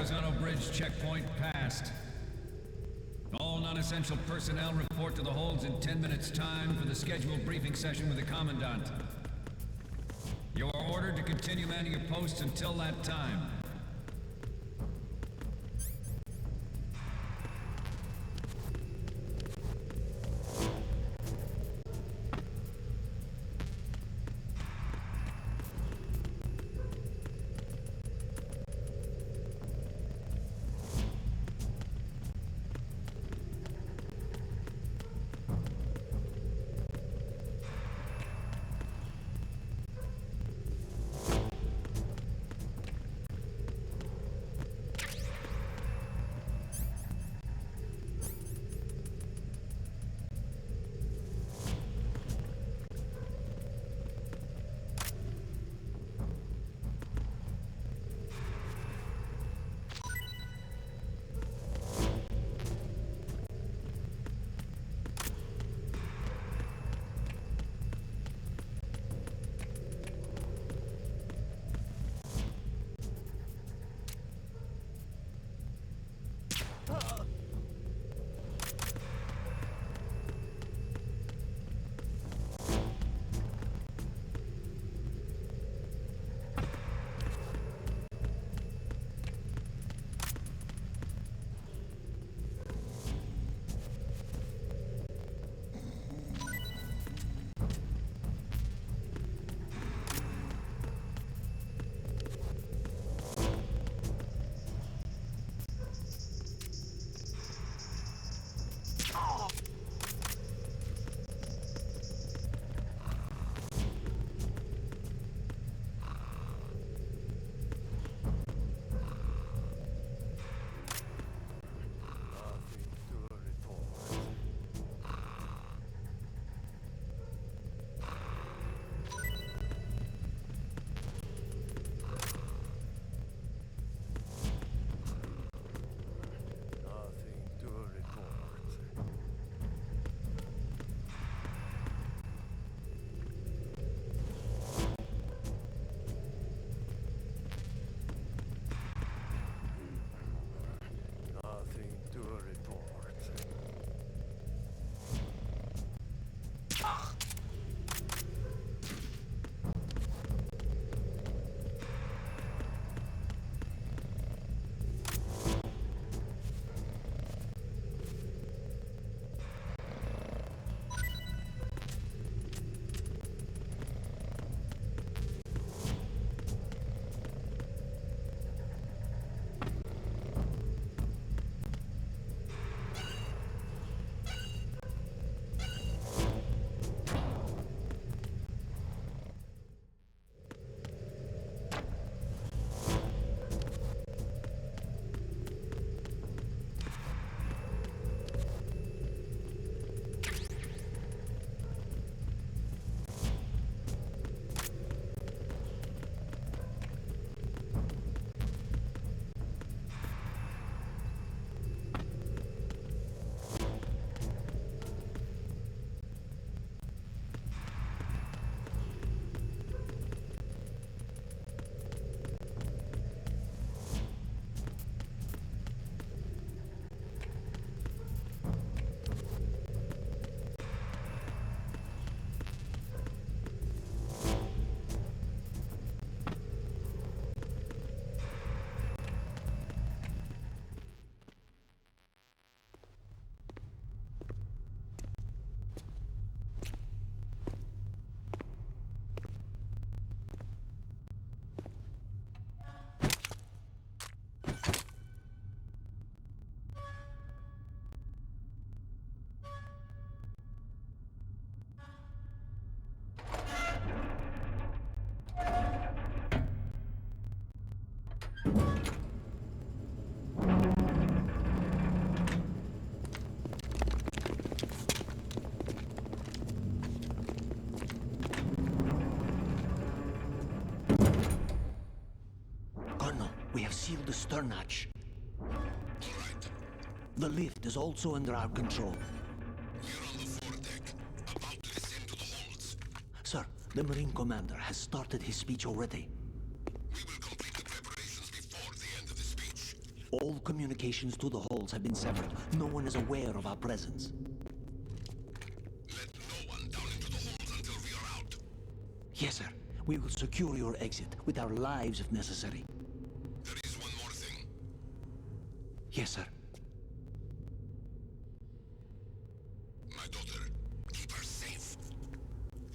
horizontal bridge checkpoint passed. All non-essential personnel report to the holds in 10 minutes' time for the scheduled briefing session with the Commandant. You are ordered to continue manning your posts until that time. We have sealed the stern hatch. All right. The lift is also under our control. We're on the foredeck, about to descend to the holds. Sir, the Marine Commander has started his speech already. We will complete the preparations before the end of the speech. All communications to the holds have been severed. No one is aware of our presence. Let no one down into the holes until we are out. Yes, sir. We will secure your exit with our lives if necessary. There is one more thing. Yes, sir. My daughter, keep her safe.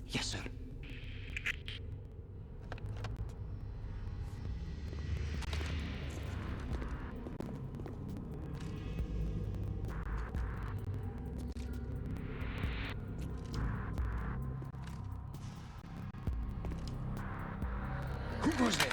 Yes, sir. Who goes there?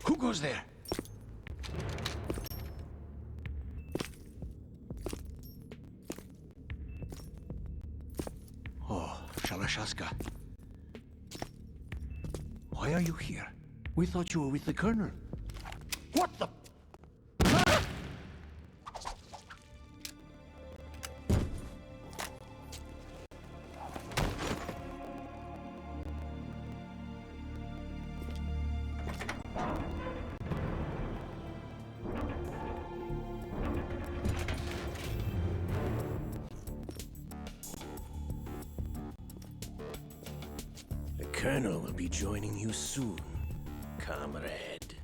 Who goes there? Oh, Shalashaska. Why are you here? We thought you were with the Colonel. What the? The Colonel will be joining you soon, comrade.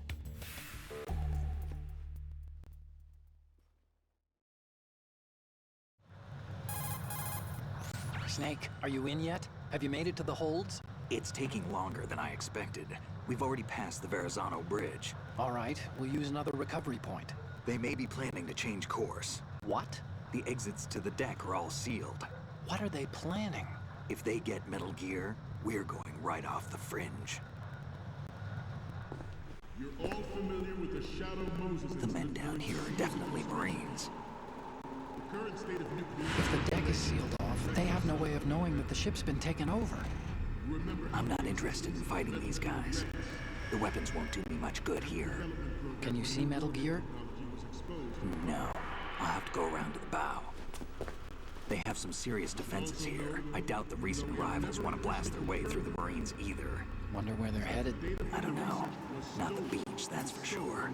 Snake, are you in yet? Have you made it to the holds? It's taking longer than I expected. We've already passed the Verrazano Bridge. All right, we'll use another recovery point. They may be planning to change course. What? The exits to the deck are all sealed. What are they planning? If they get Metal Gear, we're going right off the fringe. You're all familiar with the Shadow Moses The men incident. down here are definitely Marines. The current state of nuclear... If the deck is sealed off, they have no way of knowing that the ship's been taken over. Remember, I'm not interested in fighting these guys. The weapons won't do me much good here. Can you see Metal Gear? technology was exposed. No, I'll have to go around to the bow. They have some serious defenses here. I doubt the recent arrivals want to blast their way through the Marines either. Wonder where they're headed. I don't know. Not the beach, that's for sure.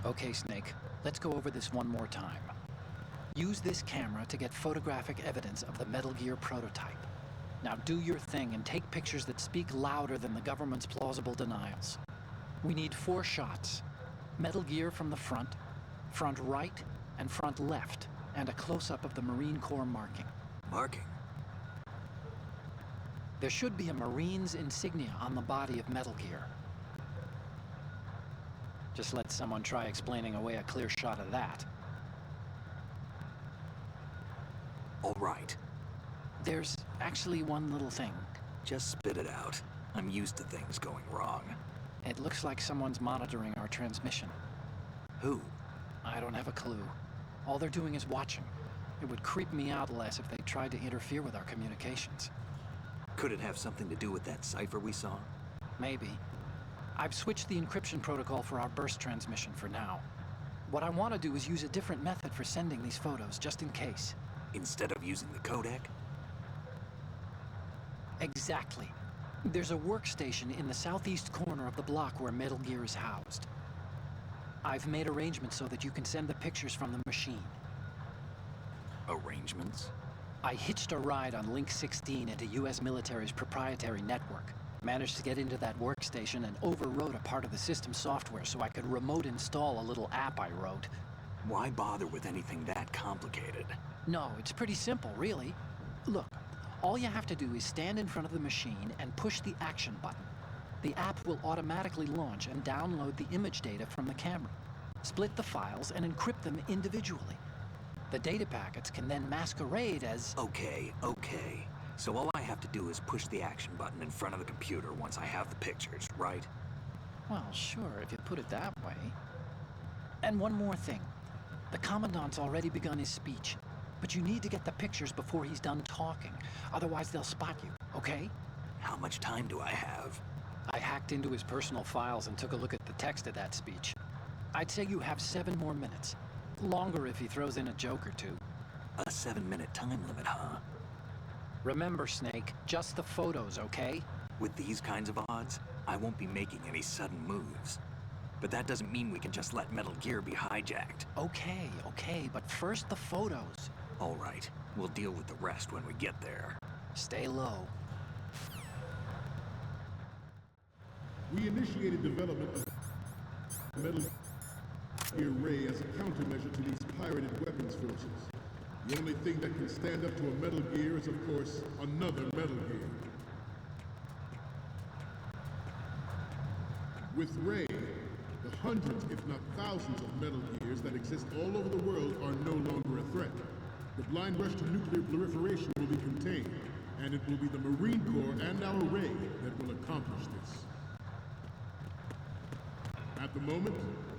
Okay, Snake, let's go over this one more time. Use this camera to get photographic evidence of the Metal Gear prototype. Now do your thing and take pictures that speak louder than the government's plausible denials. We need 4 shots. Metal Gear from the front right, and front left, and a close-up of the Marine Corps marking. Marking? There should be a Marine's insignia on the body of Metal Gear. Just let someone try explaining away a clear shot of that. All right. There's actually one little thing. Just spit it out. I'm used to things going wrong. It looks like someone's monitoring our transmission. Who? I don't have a clue. All they're doing is watching. It would creep me out less if they tried to interfere with our communications. Could it have something to do with that cipher we saw? Maybe. I've switched the encryption protocol for our burst transmission for now. What I want to do is use a different method for sending these photos, just in case. Instead of using the codec? Exactly. There's a workstation in the southeast corner of the block where Metal Gear is housed. I've made arrangements so that you can send the pictures from the machine. Arrangements? I hitched a ride on Link 16 into US military's proprietary network. Managed to get into that workstation and overrode a part of the system software so I could remote install a little app I wrote. Why bother with anything that complicated? No, it's pretty simple, really. Look, all you have to do is stand in front of the machine and push the action button. The app will automatically launch and download the image data from the camera, split the files, and encrypt them individually. The data packets can then masquerade as... Okay. So all I have to do is push the action button in front of the computer once I have the pictures, right? Well, sure, if you put it that way. And one more thing. The Commandant's already begun his speech, but you need to get the pictures before he's done talking. Otherwise, they'll spot you, okay? How much time do I have? I hacked into his personal files and took a look at the text of that speech. I'd say you have 7 more minutes. Longer if he throws in a joke or two. A 7-minute time limit, huh? Remember, Snake, just the photos, okay? With these kinds of odds, I won't be making any sudden moves. But that doesn't mean we can just let Metal Gear be hijacked. Okay, but first the photos. All right, we'll deal with the rest when we get there. Stay low. We initiated development of Metal Gear Ray as a countermeasure to these pirated weapons forces. The only thing that can stand up to a Metal Gear is, of course, another Metal Gear. With Ray, the hundreds, if not thousands, of Metal Gears that exist all over the world are no longer a threat. The blind rush to nuclear proliferation will be contained, and it will be the Marine Corps and our Ray that will accomplish this. At the moment,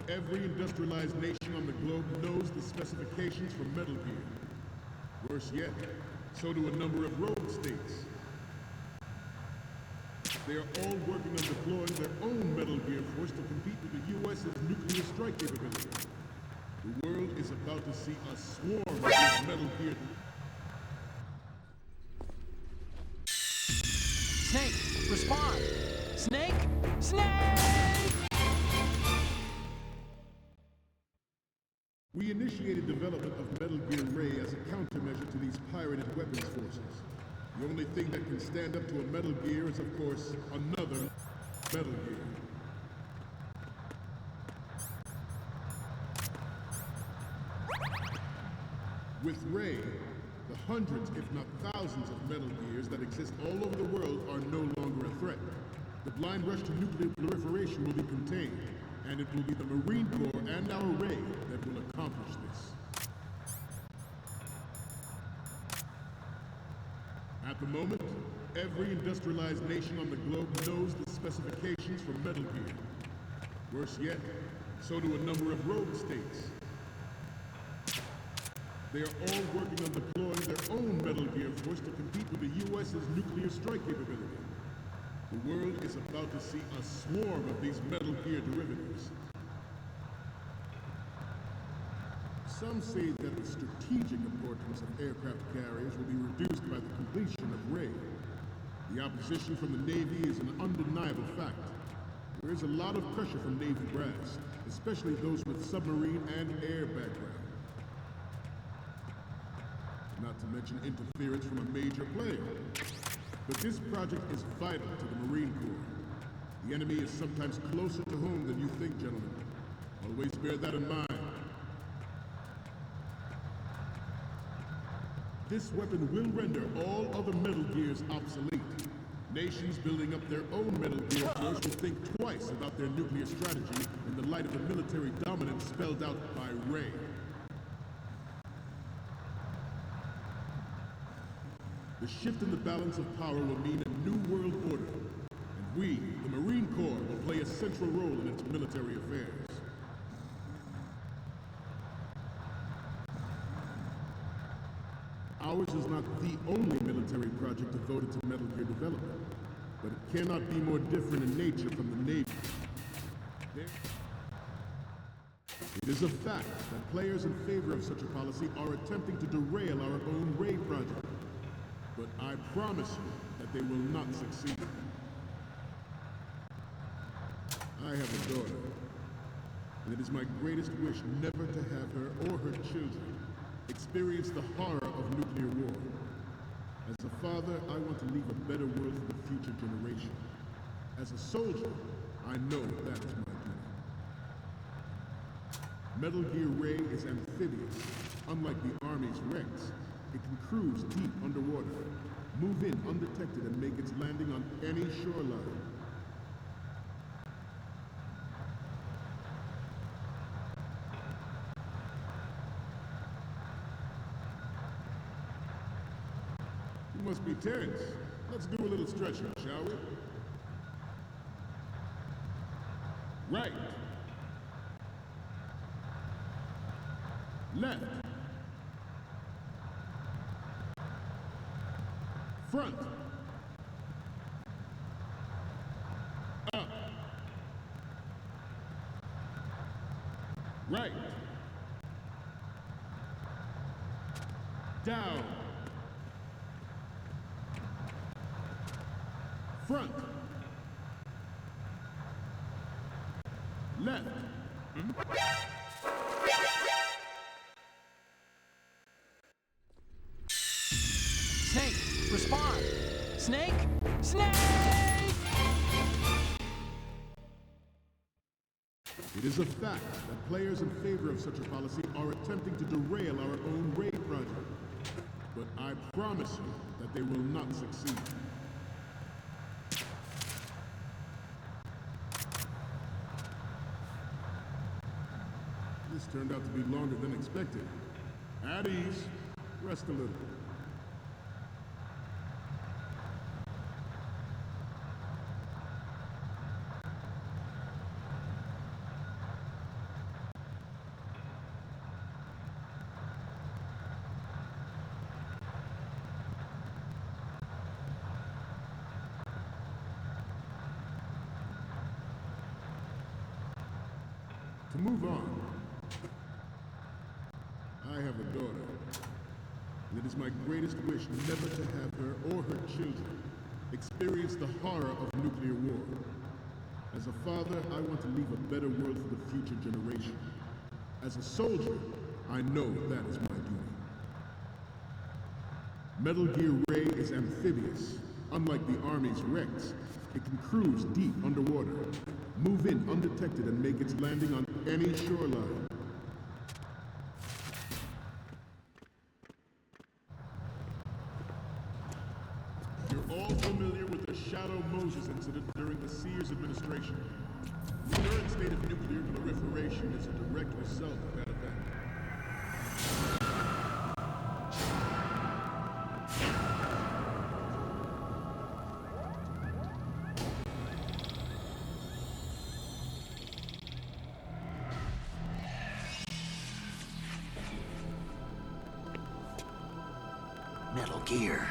every industrialized nation on the globe knows the specifications for Metal Gear. Worse yet, so do a number of rogue states. They are all working on deploying their own Metal Gear force to compete with the U.S.'s nuclear strike capability. The world is about to see a swarm of these Metal Gear... Snake, respond! Snake! Snake! We initiated development of Metal Gear Ray as a countermeasure to these pirated weapons forces. The only thing that can stand up to a Metal Gear is, of course, another Metal Gear. With Ray, the hundreds, if not thousands, of Metal Gears that exist all over the world are no longer a threat. The blind rush to nuclear proliferation will be contained, and it will be the Marine Corps and our Ray that will accomplish this. At the moment, every industrialized nation on the globe knows the specifications for Metal Gear. Worse yet, so do a number of rogue states. They are all working on deploying their own Metal Gear force to compete with the U.S.'s nuclear strike capability. The world is about to see a swarm of these Metal Gear derivatives. Some say that the strategic importance of aircraft carriers will be reduced by the completion of Ray. The opposition from the Navy is an undeniable fact. There is a lot of pressure from Navy brass, especially those with submarine and air background. Not to mention interference from a major player. But this project is vital to the Marine Corps. The enemy is sometimes closer to home than you think, gentlemen. Always bear that in mind. This weapon will render all other Metal Gears obsolete. Nations building up their own Metal Gear force will think twice about their nuclear strategy in the light of the military dominance spelled out by Ray. The shift in the balance of power will mean a new world order, and we, the Marine Corps, will play a central role in its military affairs. Ours is not the only military project devoted to Metal Gear development, but it cannot be more different in nature from the Navy. It is a fact that players in favor of such a policy are attempting to derail our own Ray project. But I promise you that they will not succeed. I have a daughter, and it is my greatest wish never to have her or her children experience the horror of nuclear war. As a father, I want to leave a better world for the future generation. As a soldier, I know that is my duty. Metal Gear Ray is amphibious. Unlike the Army's Rex, it can cruise deep underwater, move in undetected, and make its landing on any shoreline. You must be tense. Let's do a little stretching, shall we? Right. Left. Front. Up. Right. Down. Front. Left. Snake, respond! Snake! Snake! It is a fact that players in favor of such a policy are attempting to derail our own Ray project. But I promise you that they will not succeed. This turned out to be longer than expected. At ease. Rest a little. To move on, I have a daughter, and it is my greatest wish never to have her or her children experience the horror of nuclear war. As a father, I want to leave a better world for the future generation. As a soldier, I know that is my duty. Metal Gear Ray is amphibious. Unlike the Army's Rex, it can cruise deep underwater, move in undetected, and make its landing on any shoreline. You're all familiar with the Shadow Moses incident during the Sears administration. The current state of nuclear proliferation is a direct result of that event. Metal Gear.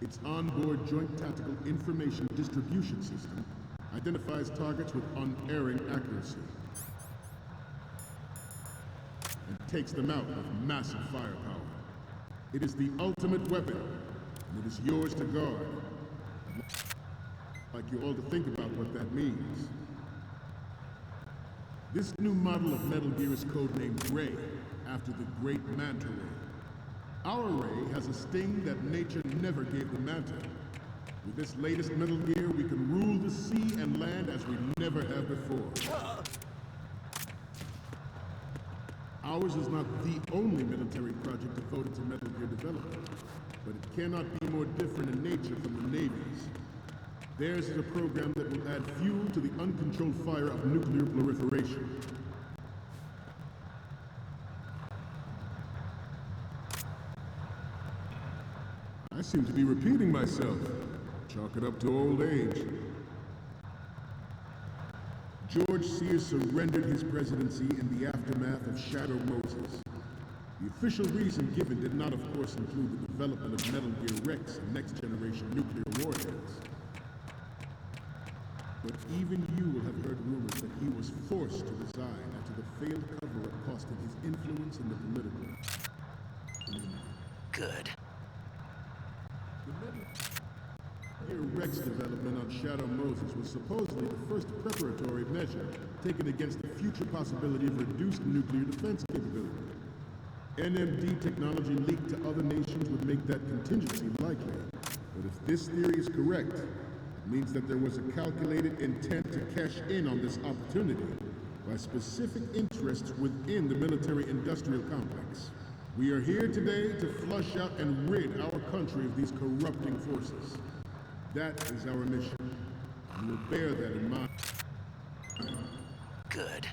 Its onboard Joint Tactical Information Distribution System identifies targets with unerring accuracy and takes them out with massive firepower. It is the ultimate weapon, and it is yours to guard. I'd like you all to think about what that means. This new model of Metal Gear is codenamed Ray, after the great Manta Ray. Our Ray has a sting that nature never gave the Manta. With this latest Metal Gear, we can rule the sea and land as we never have before. Ours is not the only military project devoted to Metal Gear development, but it cannot be more different in nature from the Navy's. Theirs is a program that will add fuel to the uncontrolled fire of nuclear proliferation. I seem to be repeating myself. Chalk it up to old age. George Sears surrendered his presidency in the aftermath of Shadow Moses. The official reason given did not, of course, include the development of Metal Gear Rex and next-generation nuclear warheads. But even you will have heard rumors that he was forced to resign after the failed cover-up cost him his influence in the political. Good. The Metal Gear Rex development on Shadow Moses was supposedly the first preparatory measure taken against the future possibility of reduced nuclear defense capability. NMD technology leaked to other nations would make that contingency likely. But if this theory is correct, it means that there was a calculated intent to cash in on this opportunity by specific interests within the military-industrial complex. We are here today to flush out and rid our country of these corrupting forces. That is our mission. We will bear that in mind. Good.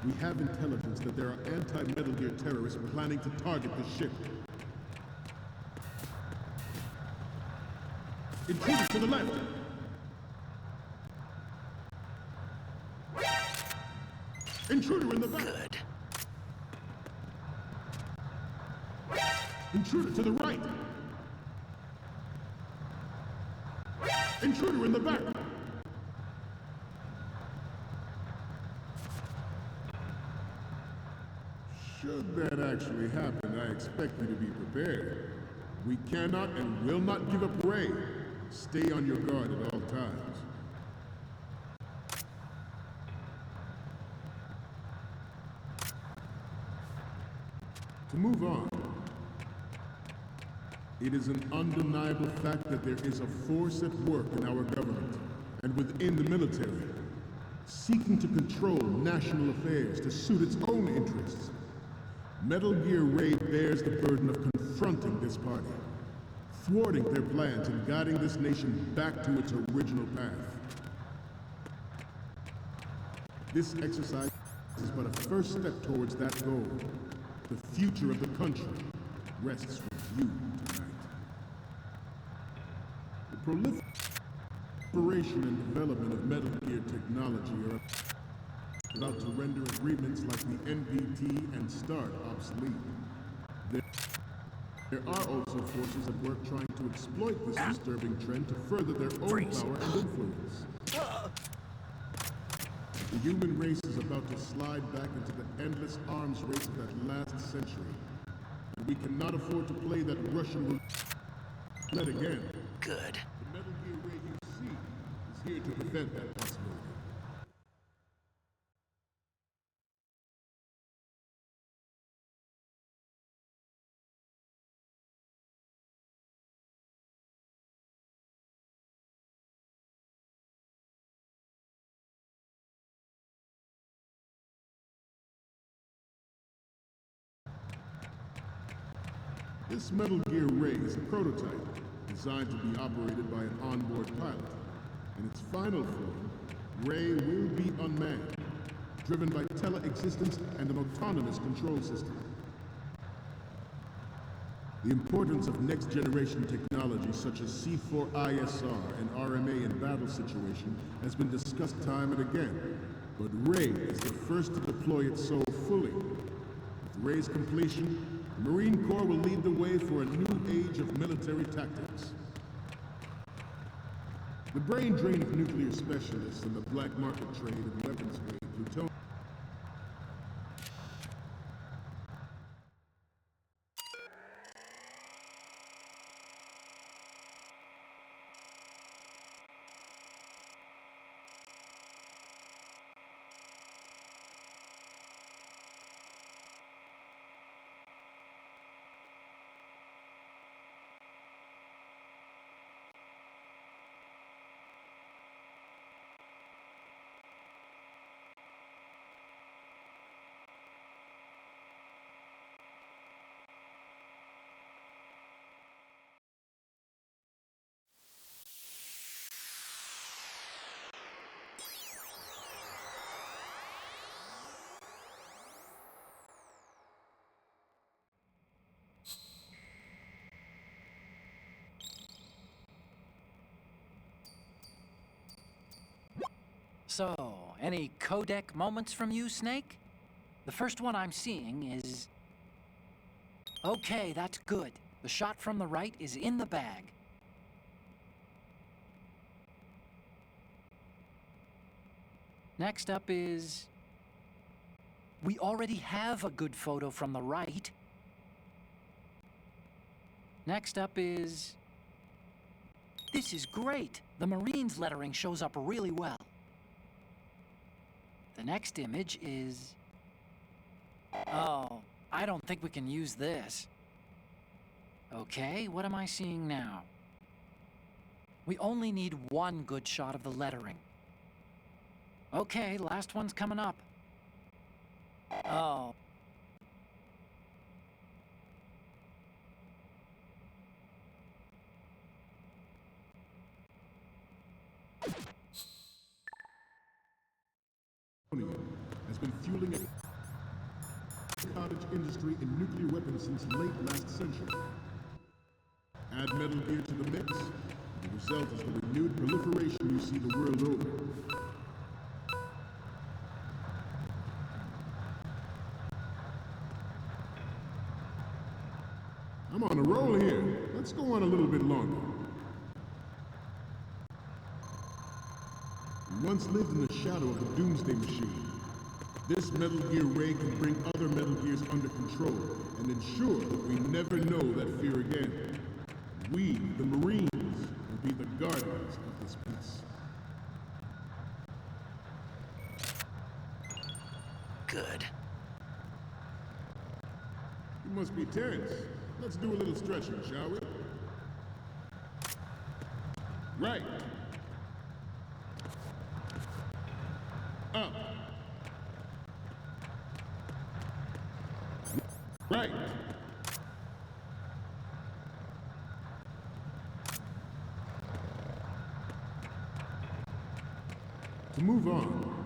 We have intelligence that there are anti-Metal Gear terrorists planning to target the ship. Intruder to the left! Intruder in the back! Good. Intruder to the right! Intruder in the back! Should that actually happen, I expect you to be prepared. We cannot and will not give up Ray. Stay on your guard at all times. To move on, it is an undeniable fact that there is a force at work in our government and within the military, seeking to control national affairs to suit its own interests. Metal Gear Ray bears the burden of confronting this party, thwarting their plans and guiding this nation back to its original path. This exercise is but a first step towards that goal. The future of the country rests with you tonight. The proliferation and development of Metal Gear technology are about to render agreements like the NPT and START obsolete. There are also forces at work trying to exploit this disturbing trend to further their own power and influence. The human race is about to slide back into the endless arms race of that last century. And we cannot afford to play that Russian roulette again. Good. The Metal Gear Ray you see is here to prevent that possibility. This Metal Gear Ray is a prototype designed to be operated by an onboard pilot. In its final form, Ray will be unmanned, driven by teleexistence and an autonomous control system. The importance of next-generation technology such as C4ISR and RMA in battle situation has been discussed time and again, but Ray is the first to deploy it so fully. With Ray's completion, the Marine Corps will lead the way for a new age of military tactics. The brain drain of nuclear specialists and the black market trade in weapons-grade plutonium So, any codec moments from you, Snake? The first one I'm seeing is... Okay, that's good. The shot from the right is in the bag. Next up is... We already have a good photo from the right. Next up is... This is great! The Marines lettering shows up really well. The next image is... Oh, I don't think we can use this. Okay, what am I seeing now? We only need one good shot of the lettering. Okay, last one's coming up. Oh. Has been fueling a cottage industry in nuclear weapons since late last century. Add Metal Gear to the mix, the result is the renewed proliferation you see the world over. I'm on a roll here. Let's go on a little bit longer. We once lived in the shadow of the Doomsday Machine. This Metal Gear Ray can bring other Metal Gears under control and ensure that we never know that fear again. We, the Marines, will be the guardians of this peace. Good. You must be tense. Let's do a little stretching, shall we? Right. Up. Right. To move on,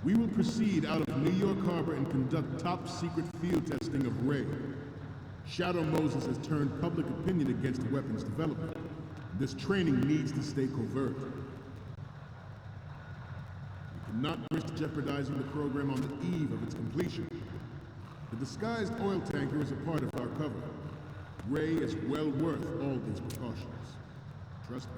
we will proceed out of New York Harbor and conduct top-secret field testing of Ray. Shadow Moses has turned public opinion against weapons development. This training needs to stay covert. We cannot risk jeopardizing the program on the eve of its completion. The disguised oil tanker is a part of our cover. Ray is well worth all these precautions. Trust me.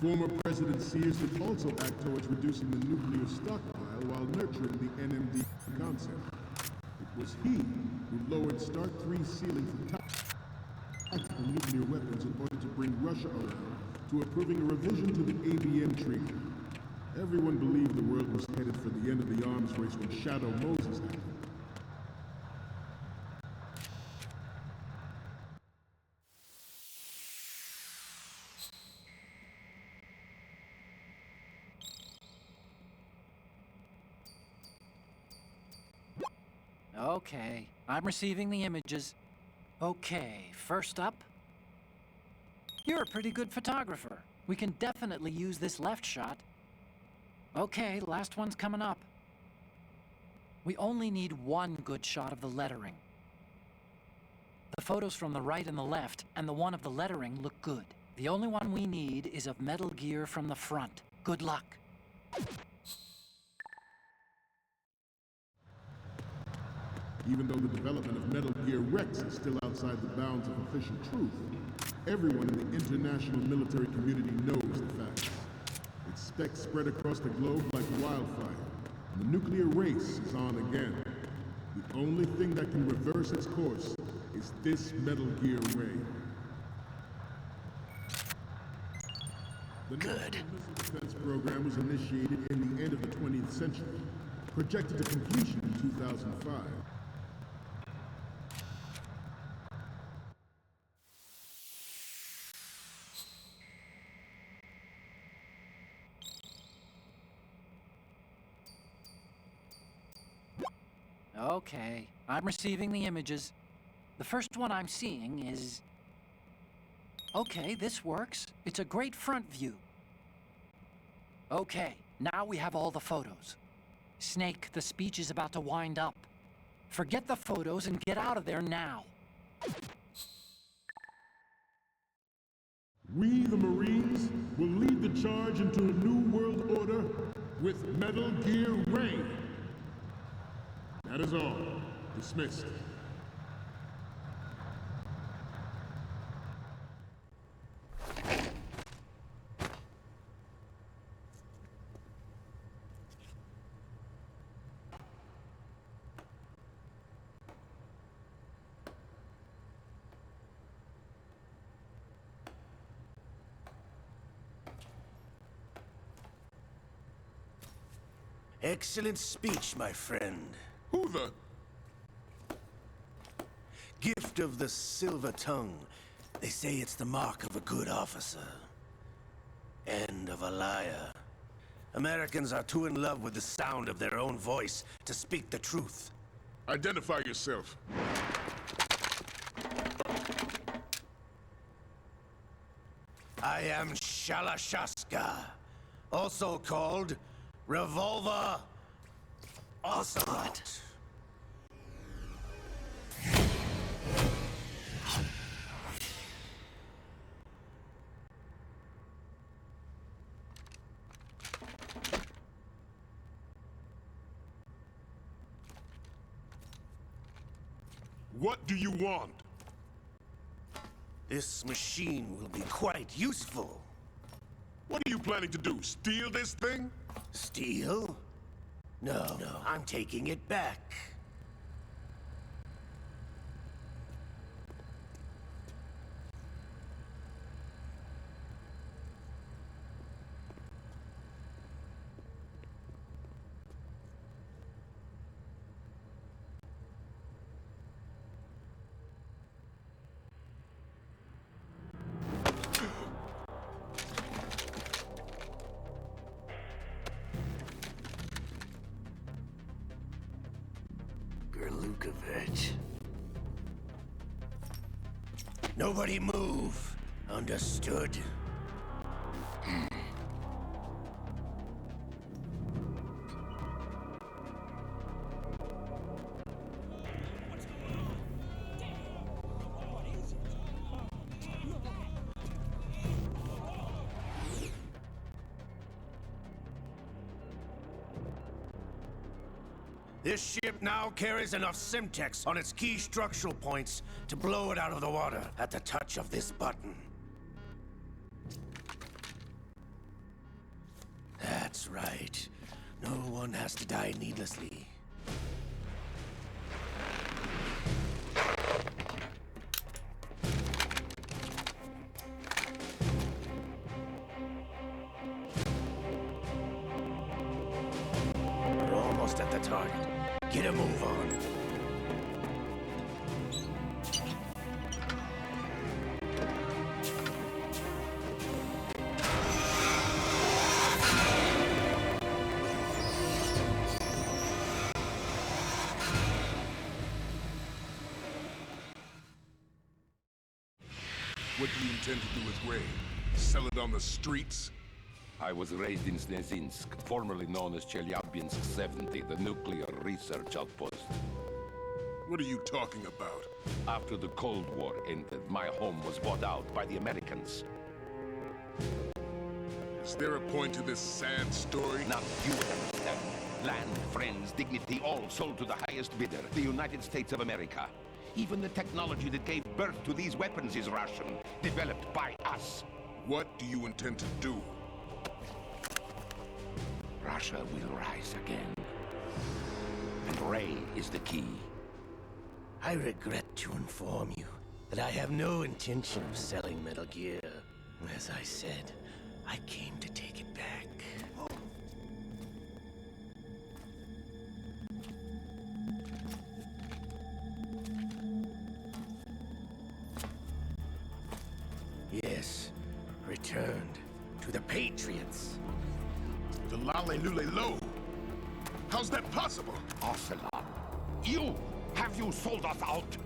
Former President Sears would also act towards reducing the nuclear stockpile while nurturing the NMD concept. It was he who lowered Start 3's ceiling for tactical nuclear weapons in order to bring Russia around to approving a revision to the ABM Treaty. Everyone believed the world was headed for the end of the arms race when Shadow Moses happened. Okay, I'm receiving the images. Okay, first up. You're a pretty good photographer. We can definitely use this left shot. Okay, last one's coming up. We only need one good shot of the lettering. The photos from the right and the left, and the one of the lettering look good. The only one we need is of Metal Gear from the front. Good luck. Even though the development of Metal Gear Rex is still outside the bounds of official truth, everyone in the international military community knows the facts. Its specs spread across the globe like wildfire, and the nuclear race is on again. The only thing that can reverse its course is this Metal Gear Ray. The National Missile Defense Program was initiated in the end of the 20th century, projected to completion in 2005. Okay, I'm receiving the images. The first one I'm seeing is... Okay, this works. It's a great front view. Okay, now we have all the photos. Snake, the speech is about to wind up. Forget the photos and get out of there now. We, the Marines, charge into a new world order with Metal Gear Ray. That is all. Dismissed. Excellent speech, my friend. Who the... Gift of the silver tongue. They say it's the mark of a good officer. And of a liar. Americans are too in love with the sound of their own voice to speak the truth. Identify yourself. I am Shalashaska, also called Revolver Ocelot. What do you want? This machine will be quite useful. What are you planning to do? Steal this thing? Steal? No, I'm taking it back. Nobody move. Understood? This ship now carries enough Simtex on its key structural points to blow it out of the water at the touch of this button. That's right. No one has to die needlessly. We're almost at the target. Get a move on. What do you intend to do with Ray? Sell it on the streets? I was raised in Snezinsk, formerly known as Chelyabinsk 70, the nuclear research outpost. What are you talking about? After the Cold War ended, my home was bought out by the Americans. Is there a point to this sad story? Now you understand. Land, friends, dignity, all sold to the highest bidder, the United States of America. Even the technology that gave birth to these weapons is Russian, developed by us. What do you intend to do? Russia will rise again. And Ray is the key. I regret to inform you that I have no intention of selling Metal Gear. As I said, I came to take it back. Yes, returned to the Patriots. The Lale Lule Lo? How's that possible? Ocelot, have you sold us out?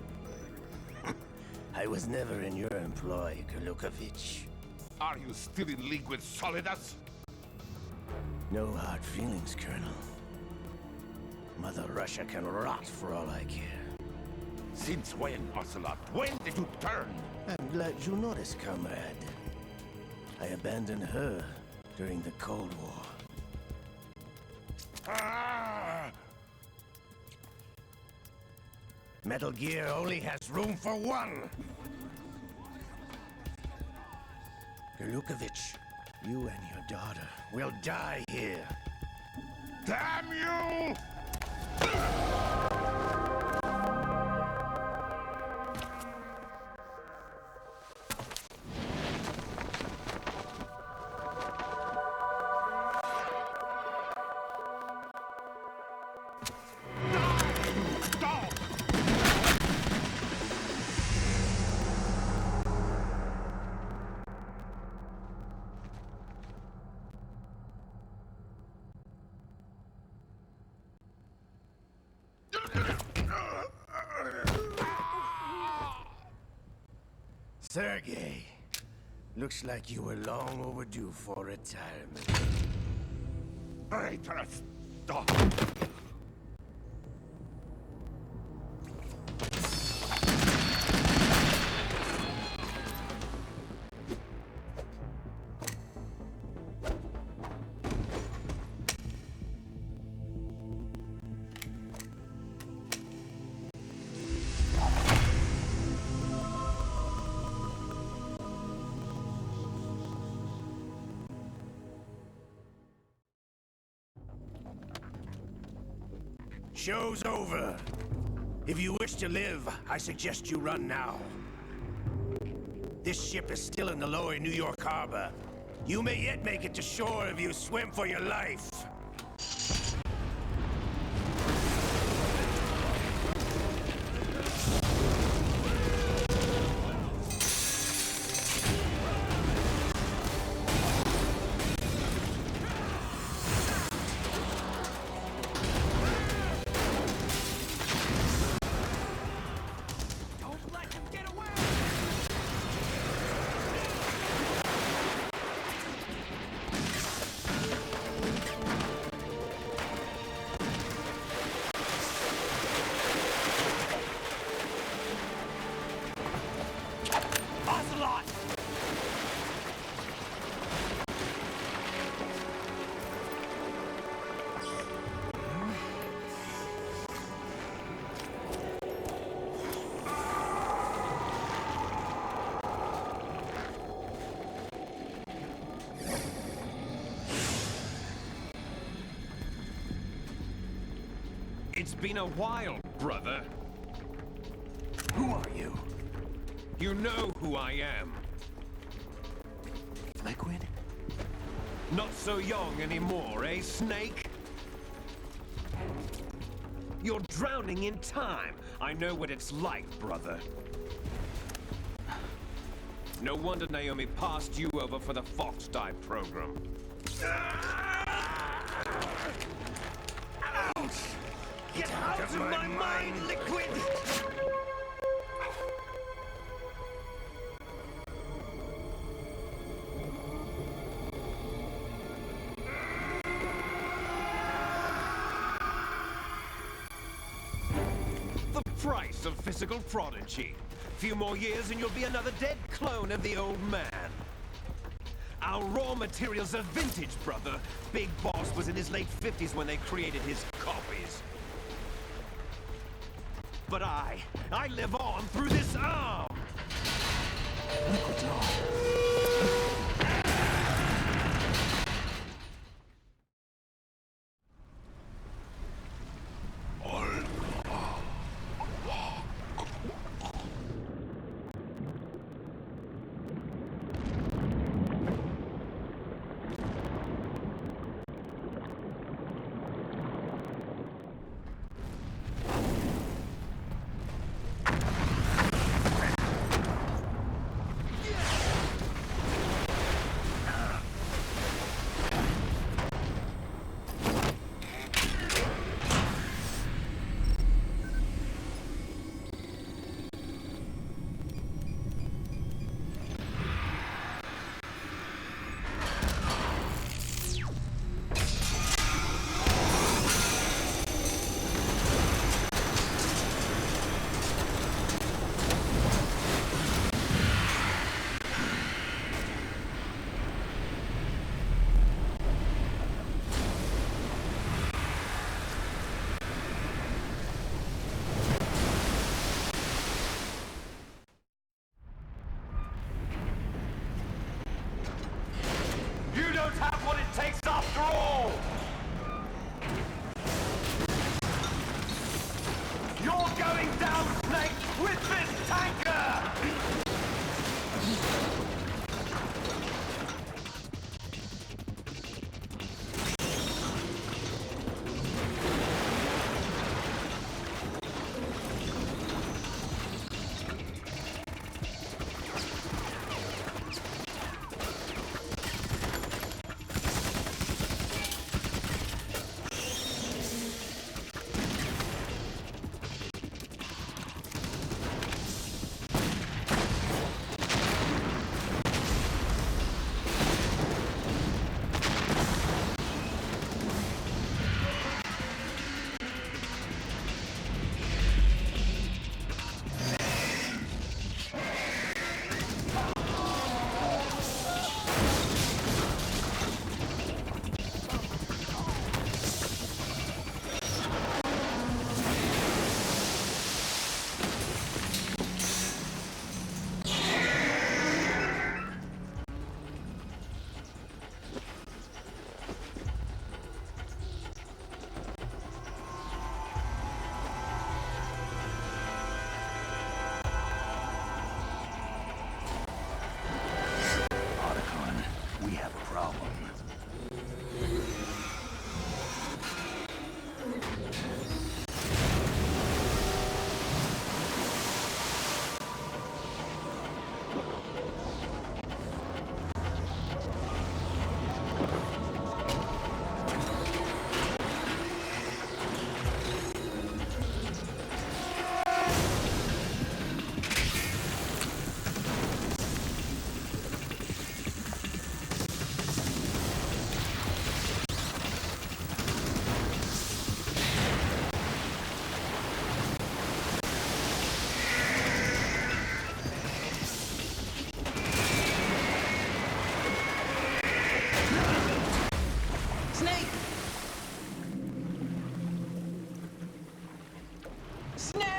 I was never in your employ, Kurlukovich. Are you still in league with Solidus? No hard feelings, Colonel. Mother Russia can rot for all I care. Since when, Ocelot? When did you turn? I'm glad you noticed, comrade. I abandoned her during the Cold War. Metal Gear only has room for one! Gerlukovich, you and your daughter will die here. Damn you! Sergei, looks like you were long overdue for retirement. Traitorous dog! Show's over. If you wish to live, I suggest you run now. This ship is still in the lower New York harbor. You may yet make it to shore if you swim for your life. It's been a while, brother. Who are you? You know who I am. Liquid? Not so young anymore, eh, Snake? You're drowning in time. I know what it's like, brother. No wonder Naomi passed you over for the Fox Die program. Get out of my mind, Liquid! The price of physical prodigy. Few more years and you'll be another dead clone of the old man. Our raw materials are vintage, brother. Big Boss was in his late 50s when they created his copies. But I live on through this arm! Liquid's on. problem. Snake! Snake!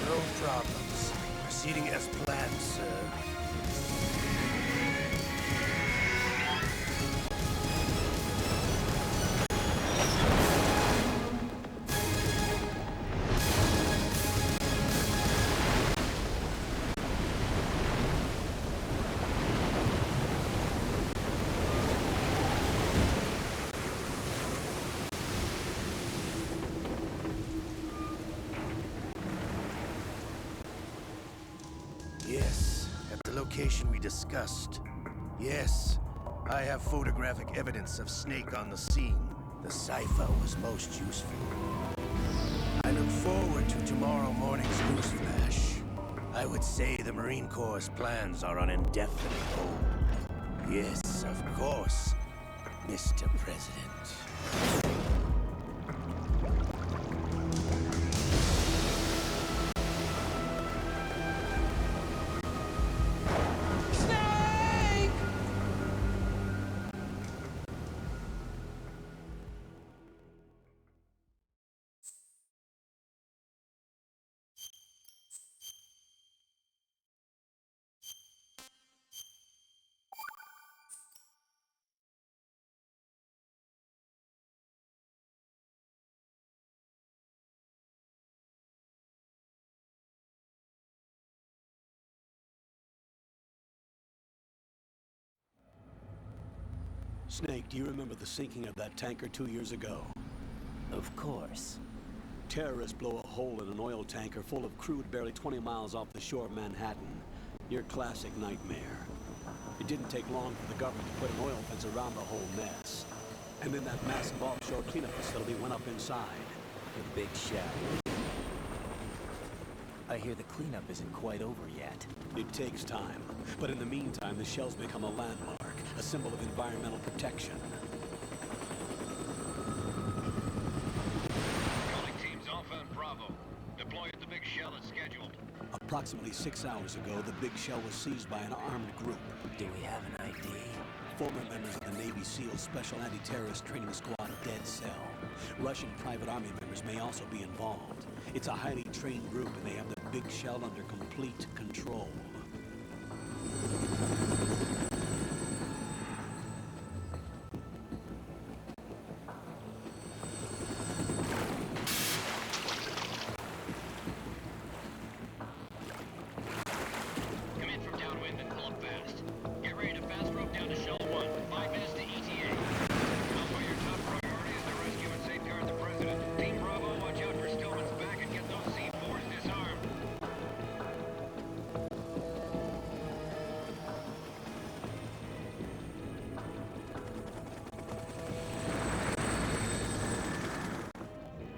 No problems. Proceeding as planned, sir. Yes, at the location we discussed. Yes, I have photographic evidence of Snake on the scene. The cipher was most useful. I look forward to tomorrow morning's newsflash. I would say the Marine Corps' plans are on indefinite hold. Yes, of course, Mr. President. Snake! Snake, do you remember the sinking of that tanker 2 years ago? Of course. Terrorists blow a hole in an oil tanker full of crude barely 20 miles off the shore of Manhattan. Your classic nightmare. It didn't take long for the government to put an oil fence around the whole mess. And then that massive offshore cleanup facility went up inside. The big shell. I hear the cleanup isn't quite over yet. It takes time, but in the meantime, the shell's become a landmark, a symbol of environmental protection. Calling teams Alpha and Bravo. Deploy at the big shell as scheduled. Approximately 6 hours ago, the big shell was seized by an armed group. Do we have an ID? Former members of the Navy SEAL Special Anti-Terrorist Training Squad Dead Cell. Russian private army members may also be involved. It's a highly trained group, and they have the big shell under complete control. Come in from downwind and pull up fast. Get ready to fast rope down to Shell 1. 5 minutes to ETA. Alpha, your top priority is to rescue and safeguard the President. Team Bravo, watch out for Stillman's back and get those C4s disarmed.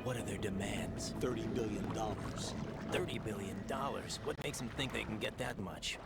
What are their demands? $30 billion. $30 billion. What makes them think they can get that much?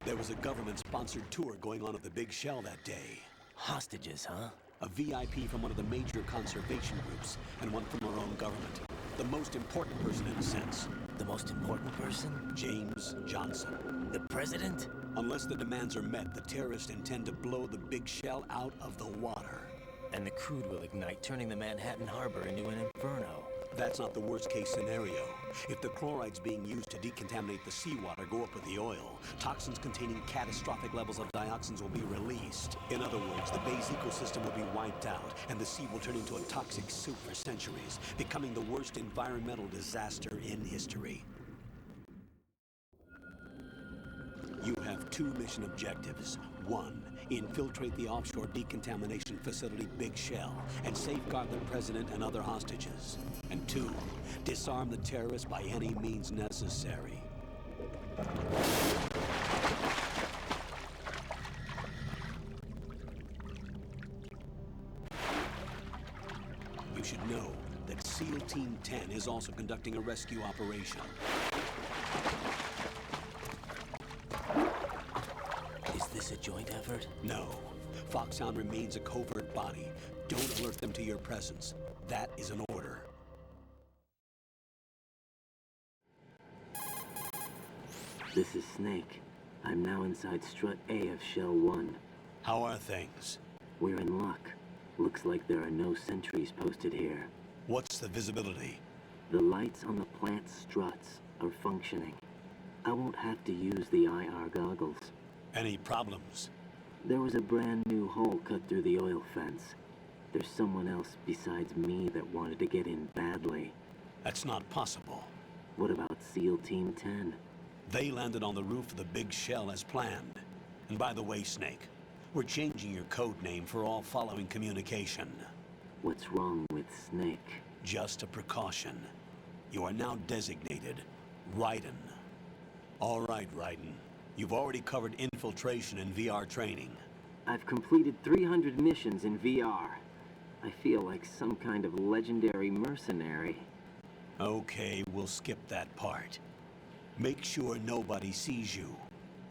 There was a government-sponsored tour going on at the Big Shell that day. Hostages, huh? A VIP from one of the major conservation groups, and one from our own government. The most important person in a sense. The most important person? James Johnson. The president? Unless the demands are met, the terrorists intend to blow the Big Shell out of the water. And the crude will ignite, turning the Manhattan Harbor into an inferno. That's not the worst-case scenario. If the chlorides being used to decontaminate the seawater go up with the oil, toxins containing catastrophic levels of dioxins will be released. In other words, the bay's ecosystem will be wiped out, and the sea will turn into a toxic soup for centuries, becoming the worst environmental disaster in history. You have 2 mission objectives. 1, infiltrate the offshore decontamination facility Big Shell and safeguard the president and other hostages. And 2, disarm the terrorists by any means necessary. You should know that SEAL Team 10 is also conducting a rescue operation. Is this a joint effort? No. Foxhound remains a covert body. Don't alert them to your presence. That is an order. This is Snake. I'm now inside Strut A of Shell 1. How are things? We're in luck. Looks like there are no sentries posted here. What's the visibility? The lights on the plant struts are functioning. I won't have to use the IR goggles. Any problems? There was a brand new hole cut through the oil fence. There's someone else besides me that wanted to get in badly. That's not possible. What about SEAL Team 10? They landed on the roof of the Big Shell as planned. And by the way, Snake, we're changing your code name for all following communication. What's wrong with Snake? Just a precaution. You are now designated Raiden. All right, Raiden. You've already covered infiltration and VR training. I've completed 300 missions in VR. I feel like some kind of legendary mercenary. Okay, we'll skip that part. Make sure nobody sees you.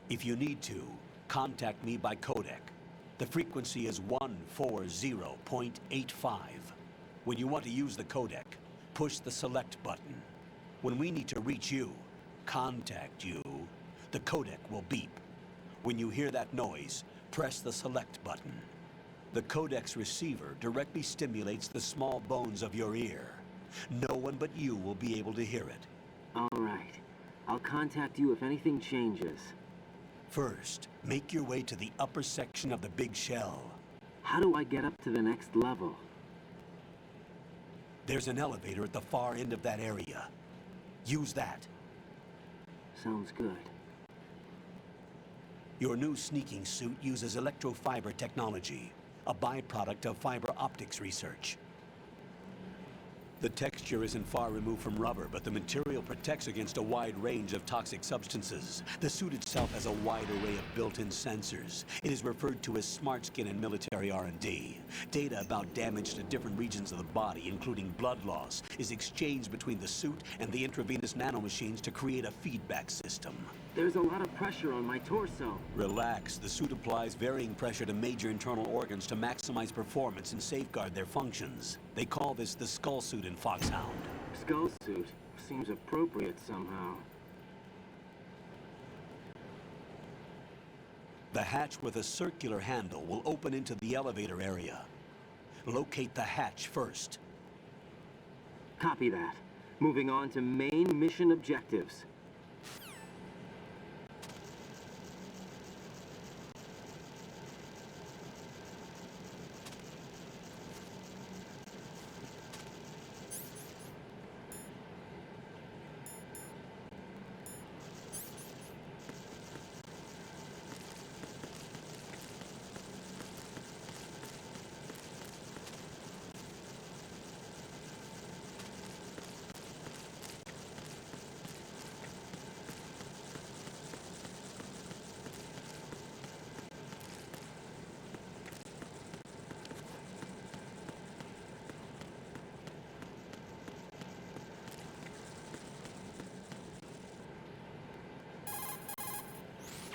If you need to, contact me by codec. The frequency is 140.85. When you want to use the codec, push the select button. When we need to reach you, contact you, the codec will beep. When you hear that noise, press the select button. The codec's receiver directly stimulates the small bones of your ear. No one but you will be able to hear it. All right. I'll contact you if anything changes. First, make your way to the upper section of the Big Shell. How do I get up to the next level? There's an elevator at the far end of that area. Use that. Sounds good. Your new sneaking suit uses electrofiber technology, a byproduct of fiber optics research. The texture isn't far removed from rubber, but the material protects against a wide range of toxic substances. The suit itself has a wide array of built-in sensors. It is referred to as smart skin in military R&D. Data about damage to different regions of the body, including blood loss, is exchanged between the suit and the intravenous nanomachines to create a feedback system. There's a lot of pressure on my torso. Relax. The suit applies varying pressure to major internal organs to maximize performance and safeguard their functions. They call this the skull suit in Foxhound. Skull suit seems appropriate somehow. The hatch with a circular handle will open into the elevator area. Locate the hatch first. Copy that. Moving on to main mission objectives.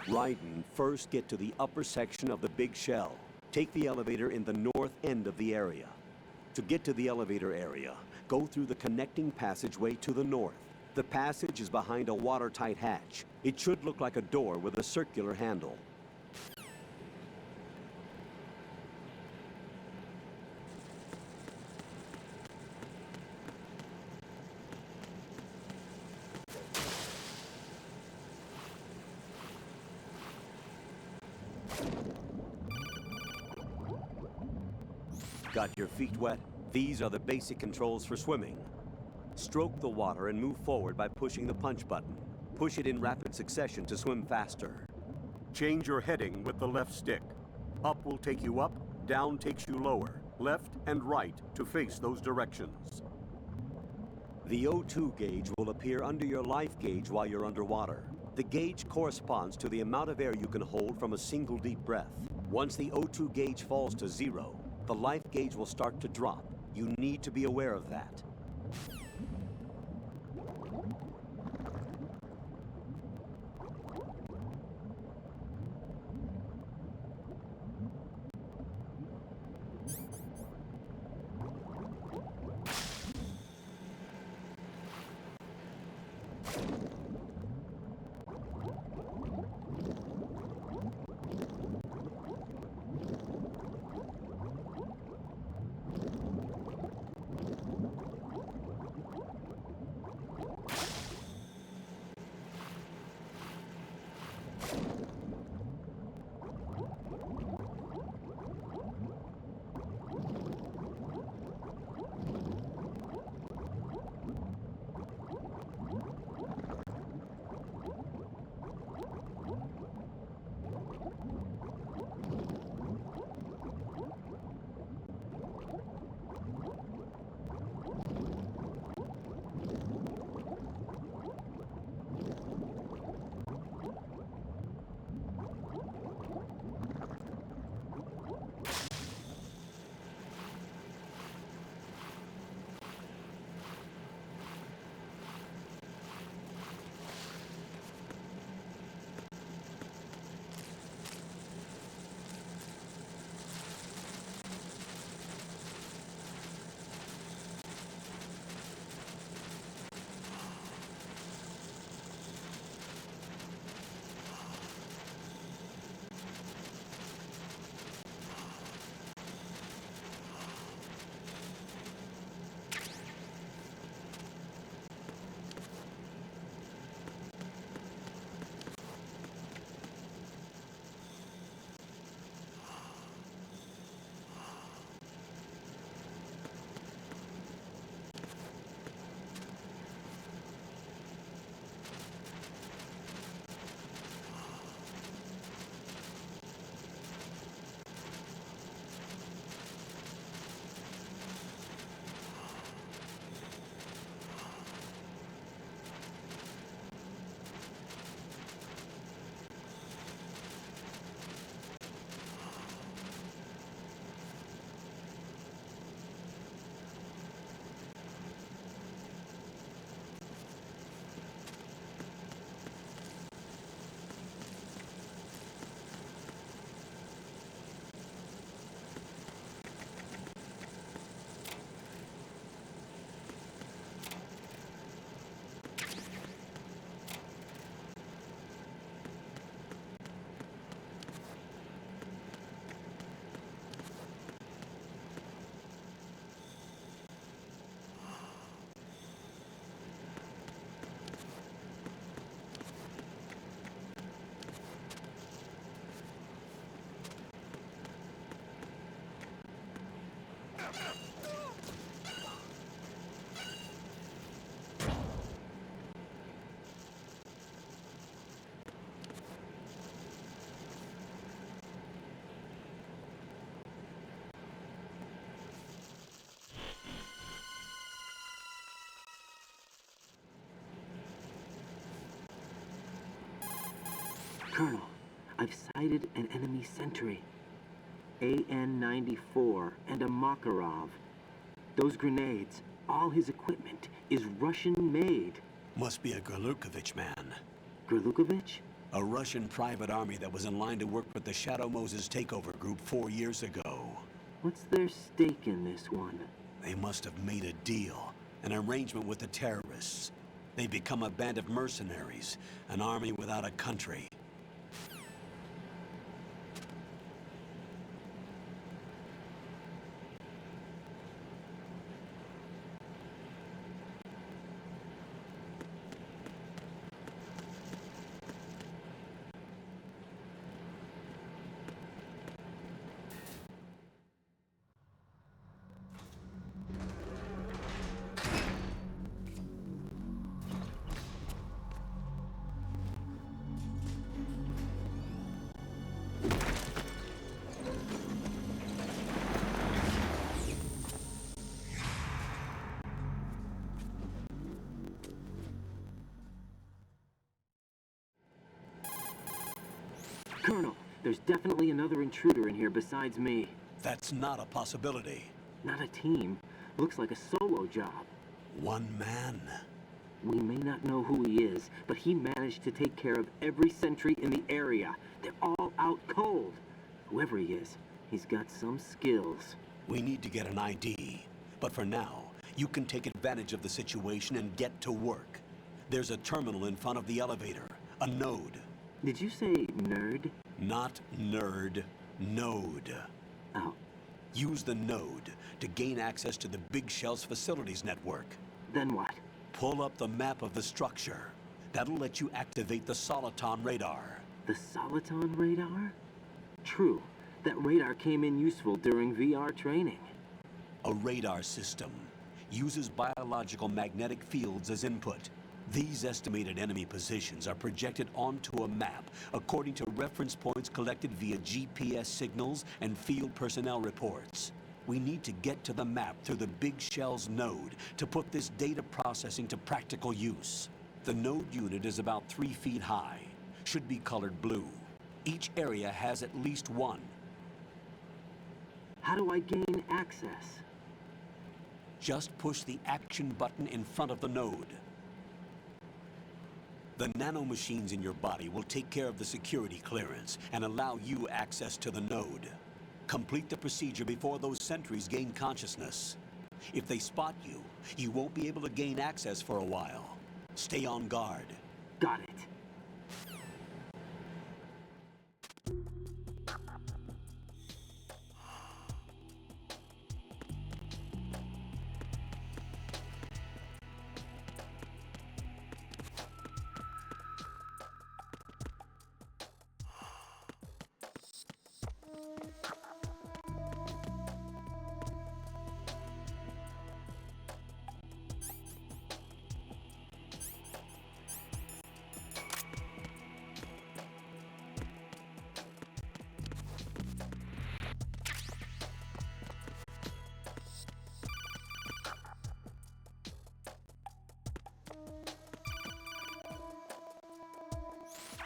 Raiden, first get to the upper section of the big shell. Take the elevator in the north end of the area. To get to the elevator area, go through the connecting passageway to the north. The passage is behind a watertight hatch. It should look like a door with a circular handle. Got your feet wet? These are the basic controls for swimming. Stroke the water and move forward by pushing the punch button. Push it in rapid succession to swim faster. Change your heading with the left stick. Up will take you up, down takes you lower. Left and right to face those directions. The O2 gauge will appear under your life gauge while you're underwater. The gauge corresponds to the amount of air you can hold from a single deep breath. Once the O2 gauge falls to 0, the life gauge will start to drop. You need to be aware of that. Colonel, I've sighted an enemy sentry. AN-94 and a Makarov. Those grenades, all his equipment, is Russian-made. Must be a Gerlukovich man. Gerlukovich? A Russian private army that was in line to work with the Shadow Moses takeover group 4 years ago. What's their stake in this one? They must have made a deal, an arrangement with the terrorists. They've become a band of mercenaries, an army without a country. Colonel, there's definitely another intruder in here besides me. That's not a possibility. Not a team. Looks like a solo job. One man. We may not know who he is, but he managed to take care of every sentry in the area. They're all out cold. Whoever he is, he's got some skills. We need to get an ID. But for now, you can take advantage of the situation and get to work. There's a terminal in front of the elevator. A node. Did you say nerd? Not nerd. Node. Oh. Use the node to gain access to the Big Shell's facilities network. Then what? Pull up the map of the structure. That'll let you activate the Soliton radar. The Soliton radar? True. That radar came in useful during VR training. A radar system uses biological magnetic fields as input. These estimated enemy positions are projected onto a map according to reference points collected via GPS signals and field personnel reports. We need to get to the map through the Big Shell's node to put this data processing to practical use. The node unit is about 3 feet high, should be colored blue. Each area has at least one. How do I gain access? Just push the action button in front of the node. The nanomachines in your body will take care of the security clearance and allow you access to the node. Complete the procedure before those sentries gain consciousness. If they spot you, you won't be able to gain access for a while. Stay on guard. Got it.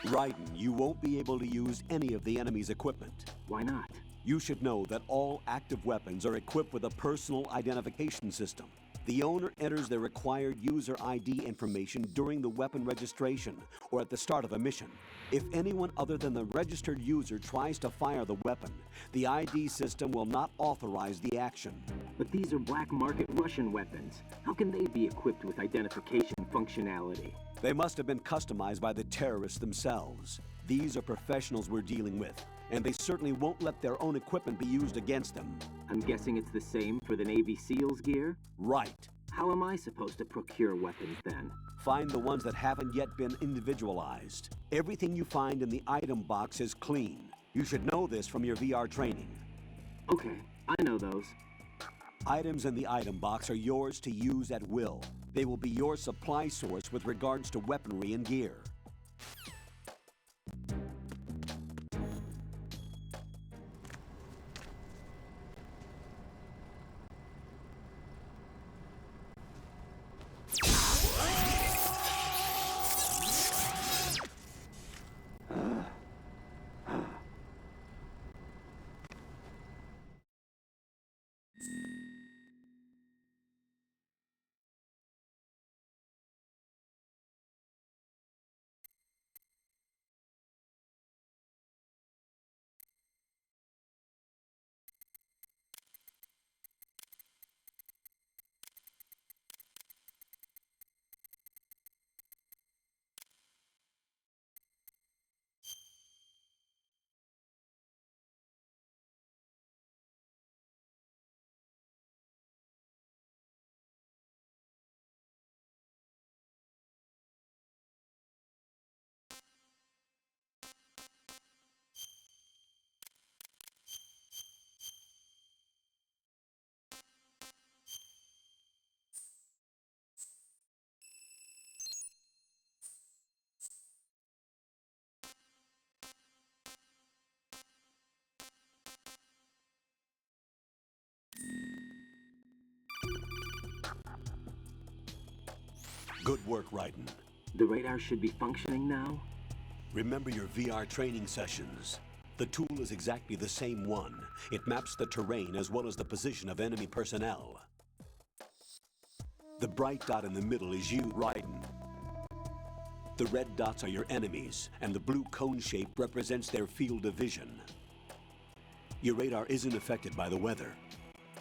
Raiden, you won't be able to use any of the enemy's equipment. Why not? You should know that all active weapons are equipped with a personal identification system. The owner enters their required user ID information during the weapon registration or at the start of a mission. If anyone other than the registered user tries to fire the weapon, the ID system will not authorize the action. But these are black market Russian weapons. How can they be equipped with identification functionality? They must have been customized by the terrorists themselves. These are professionals we're dealing with, and they certainly won't let their own equipment be used against them. I'm guessing it's the same for the Navy SEALs gear? Right. How am I supposed to procure weapons then? Find the ones that haven't yet been individualized. Everything you find in the item box is clean. You should know this from your VR training. Okay, I know those. Items in the item box are yours to use at will. They will be your supply source with regards to weaponry and gear. Good work, Raiden. The radar should be functioning now? Remember your VR training sessions. The tool is exactly the same one. It maps the terrain as well as the position of enemy personnel. The bright dot in the middle is you, Raiden. The red dots are your enemies, and the blue cone shape represents their field of vision. Your radar isn't affected by the weather,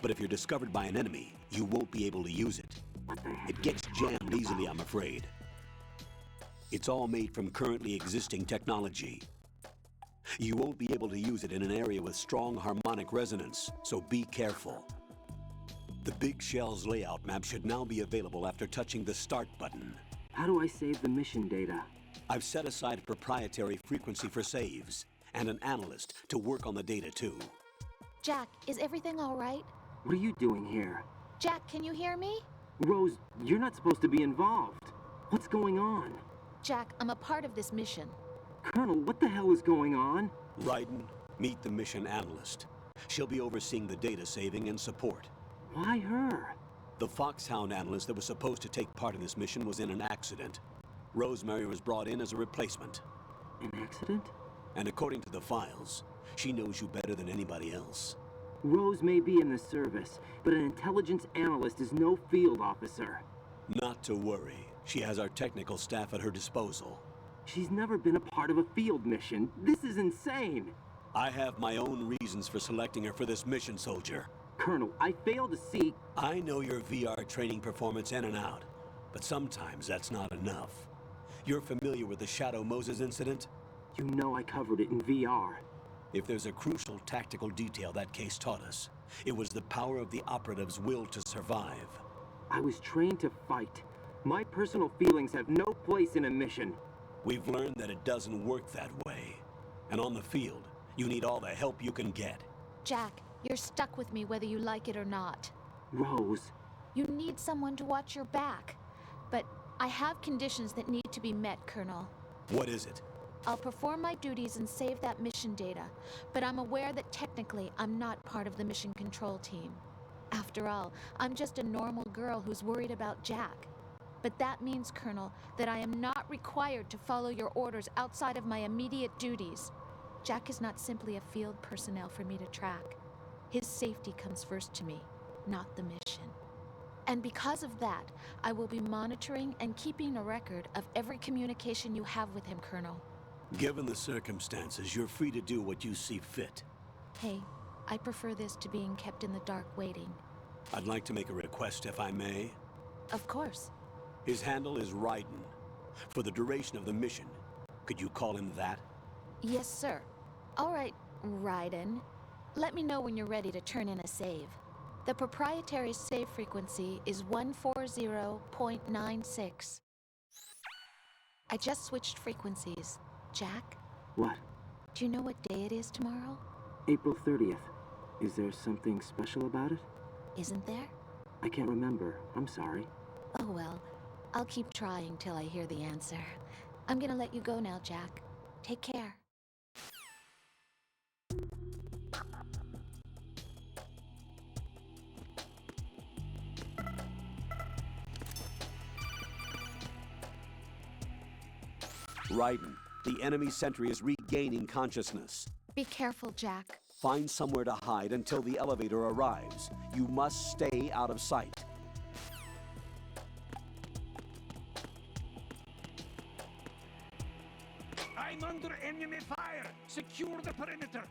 but if you're discovered by an enemy, you won't be able to use it. It gets jammed easily, I'm afraid. It's all made from currently existing technology. You won't be able to use it in an area with strong harmonic resonance, so be careful. The Big Shell's layout map should now be available after touching the Start button. How do I save the mission data? I've set aside a proprietary frequency for saves, and an analyst to work on the data too. Jack, is everything all right? What are you doing here? Jack, can you hear me? Rose, you're not supposed to be involved. What's going on? Jack, I'm a part of this mission. Colonel, what the hell is going on? Raiden, meet the mission analyst. She'll be overseeing the data saving and support. Why her? The Foxhound analyst that was supposed to take part in this mission was in an accident. Rosemary was brought in as a replacement. An accident? And according to the files, she knows you better than anybody else. Rose may be in the service, but an intelligence analyst is no field officer. Not to worry. She has our technical staff at her disposal. She's never been a part of a field mission. This is insane. I have my own reasons for selecting her for this mission, soldier. Colonel, I fail to see... I know your VR training performance in and out, but sometimes that's not enough. You're familiar with the Shadow Moses incident? You know I covered it in VR. If there's a crucial tactical detail that case taught us, it was the power of the operative's will to survive. I was trained to fight. My personal feelings have no place in a mission. We've learned that it doesn't work that way. And on the field, you need all the help you can get. Jack, you're stuck with me whether you like it or not. Rose. You need someone to watch your back. But I have conditions that need to be met, Colonel. What is it? I'll perform my duties and save that mission data, but I'm aware that technically I'm not part of the mission control team. After all, I'm just a normal girl who's worried about Jack. But that means, Colonel, that I am not required to follow your orders outside of my immediate duties. Jack is not simply a field personnel for me to track. His safety comes first to me, not the mission. And because of that, I will be monitoring and keeping a record of every communication you have with him, Colonel. Given the circumstances, you're free to do what you see fit. Hey, I prefer this to being kept in the dark waiting. I'd like to make a request, if I may. Of course. His handle is Raiden. For the duration of the mission, could you call him that? Yes, sir. All right, Raiden. Let me know when you're ready to turn in a save. The proprietary save frequency is 140.96. I just switched frequencies. Jack? What? Do you know what day it is tomorrow? April 30th. Is there something special about it? Isn't there? I can't remember. I'm sorry. Oh well. I'll keep trying till I hear the answer. I'm gonna let you go now, Jack. Take care. Raiden, the enemy sentry is regaining consciousness. Be careful, Jack. Find somewhere to hide until the elevator arrives. You must stay out of sight. I'm under enemy fire! Secure the perimeter!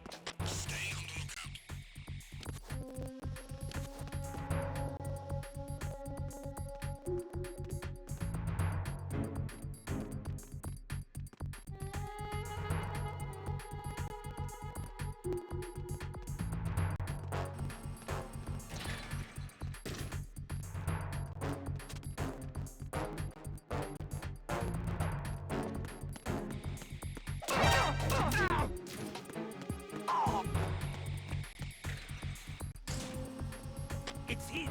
Stay on the lookout. It's him!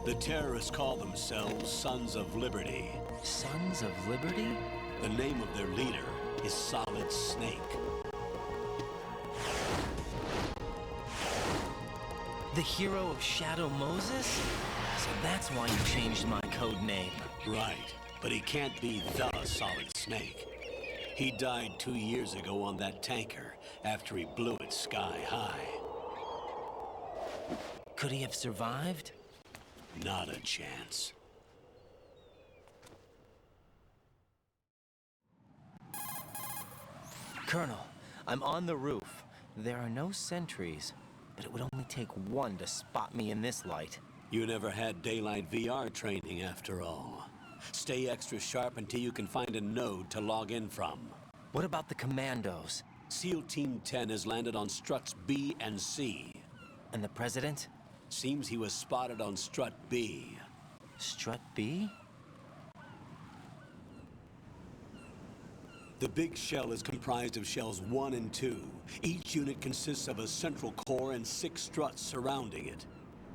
The terrorists call themselves Sons of Liberty. Sons of Liberty? The name of their leader is Solid Solid Snake. The hero of Shadow Moses? So that's why you changed my code name. Right, but he can't be the Solid Snake. He died 2 years ago on that tanker after he blew it sky high. Could he have survived? Not a chance. Colonel, I'm on the roof. There are no sentries, but it would only take one to spot me in this light. You never had daylight VR training after all. Stay extra sharp until you can find a node to log in from. What about the commandos? SEAL Team 10 has landed on Struts B and C. And the President? Seems he was spotted on Strut B. Strut B? The big shell is comprised of shells 1 and 2. Each unit consists of a central core and 6 struts surrounding it.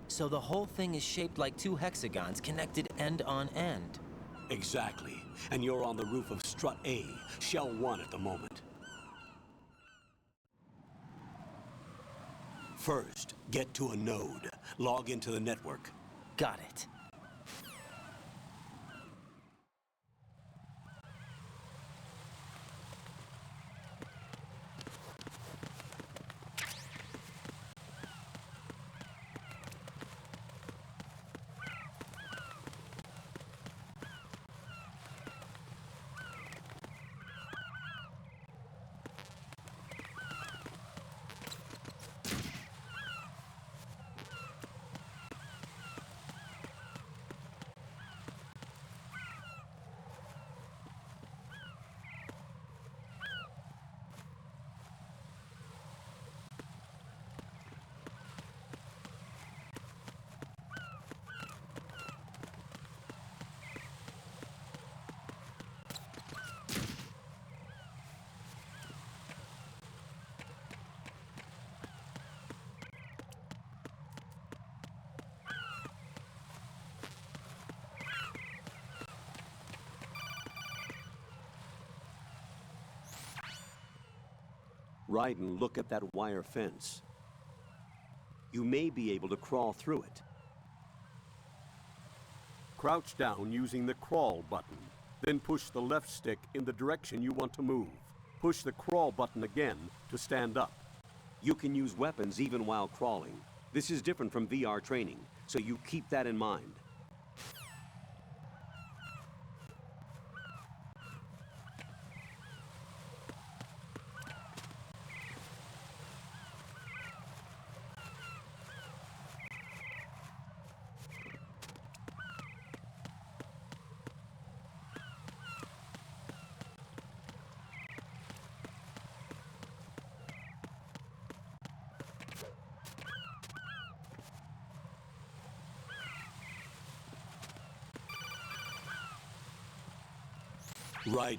So the whole thing is shaped like 2 hexagons connected end on end. Exactly. And you're on the roof of Strut A, Shell 1 at the moment. First, get to a node. Log into the network. Got it. Ryden, look at that wire fence. You may be able to crawl through it. Crouch down using the crawl button. Then push the left stick in the direction you want to move. Push the crawl button again to stand up. You can use weapons even while crawling. This is different from VR training, so you keep that in mind. Ryden,